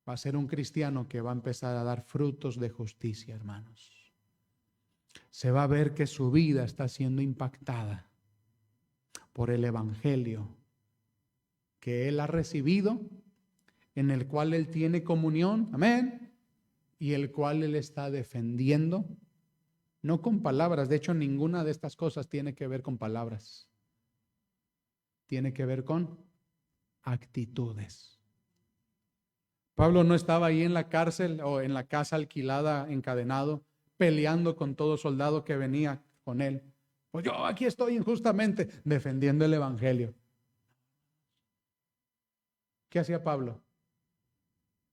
va a ser un cristiano que va a empezar a dar frutos de justicia, hermanos. Se va a ver que su vida está siendo impactada por el evangelio que él ha recibido, en el cual él tiene comunión, amén, y el cual él está defendiendo, no con palabras. De hecho, ninguna de estas cosas tiene que ver con palabras. Tiene que ver con actitudes. Pablo no estaba ahí en la cárcel o en la casa alquilada, encadenado, peleando con todo soldado que venía con él. Pues yo aquí estoy injustamente defendiendo el evangelio. ¿Qué hacía Pablo?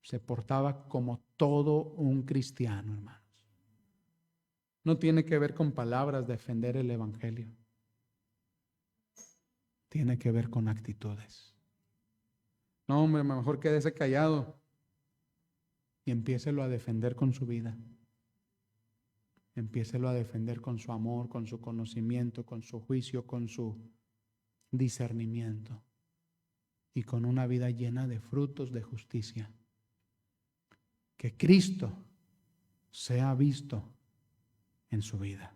Se portaba como todo un cristiano, hermanos. No tiene que ver con palabras defender el evangelio. Tiene que ver con actitudes. No, hombre, mejor quédese callado y empiécelo a defender con su vida. Empiécelo a defender con su amor, con su conocimiento, con su juicio, con su discernimiento y con una vida llena de frutos de justicia. Que Cristo sea visto en su vida.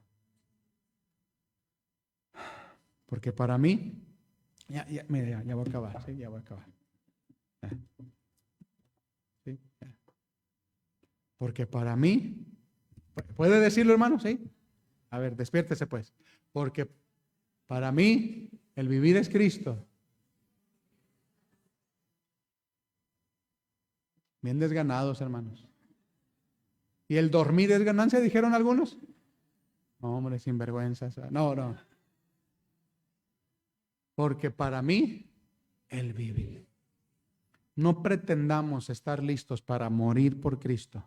Porque para mí, ya voy a acabar, ¿sí? Ya voy a acabar. ¿Sí? Porque para mí, ¿puede decirlo, hermano? ¿Sí? A ver, despiértese pues. Porque para mí, el vivir es Cristo. Bien desganados, hermanos. ¿Y el dormir es ganancia, dijeron algunos? No, hombre, sinvergüenzas. No. Porque para mí, el vivir. No pretendamos estar listos para morir por Cristo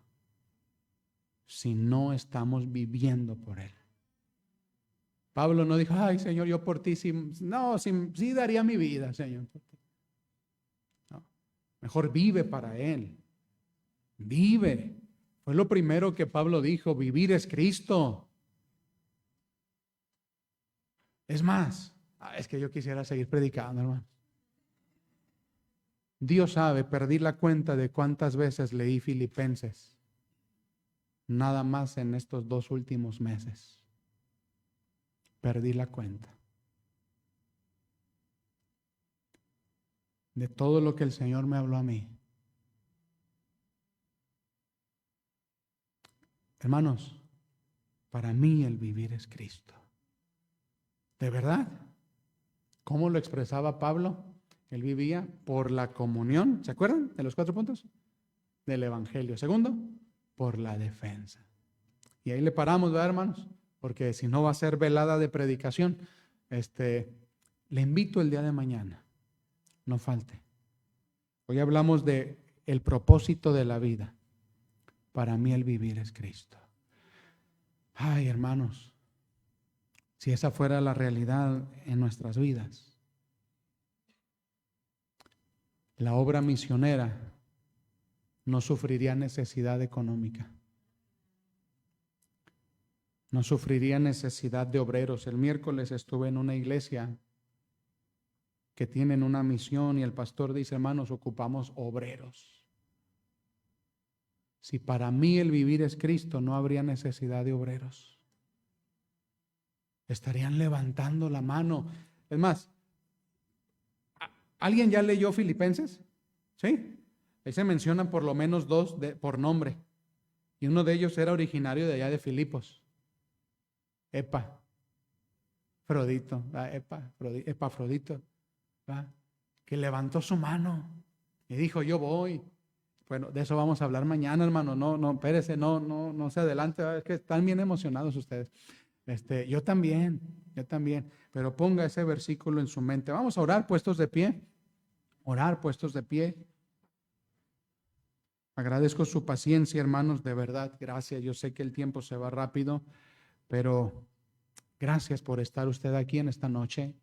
si no estamos viviendo por Él. Pablo no dijo: ay, Señor, yo por ti sí daría mi vida, Señor. No, mejor vive para Él. Vive. Fue lo primero que Pablo dijo: vivir es Cristo. Es más, es que yo quisiera seguir predicando, hermano. Dios sabe, perdí la cuenta de cuántas veces leí Filipenses, nada más en estos 2 últimos meses. Perdí la cuenta de todo lo que el Señor me habló a mí. Hermanos, Para mí el vivir es Cristo. ¿De verdad? ¿Cómo lo expresaba Pablo? Él vivía por la comunión. ¿Se acuerdan de los 4 puntos? Del Evangelio. Segundo, por la defensa. Y ahí le paramos, ¿verdad, hermanos? Porque si no va a ser velada de predicación. Le invito el día de mañana. No falte. Hoy hablamos de el propósito de la vida. Para mí el vivir es Cristo. Ay, hermanos, si esa fuera la realidad en nuestras vidas, la obra misionera no sufriría necesidad económica, no sufriría necesidad de obreros. El miércoles estuve en una iglesia que tienen una misión y el pastor dice, hermanos, ocupamos obreros. Si para mí el vivir es Cristo, no habría necesidad de obreros. Estarían levantando la mano. Es más, ¿alguien ya leyó Filipenses? ¿Sí? Ahí se mencionan por lo menos 2 por nombre. Y uno de ellos era originario de allá de Filipos. Epafrodito, que levantó su mano y dijo, yo voy. Bueno, de eso vamos a hablar mañana, hermano. No, espérese, no se adelante. Es que están bien emocionados ustedes. Yo también. Pero ponga ese versículo en su mente. Vamos a orar puestos de pie. Orar puestos de pie. Agradezco su paciencia, hermanos, de verdad. Gracias. Yo sé que el tiempo se va rápido, pero gracias por estar usted aquí en esta noche.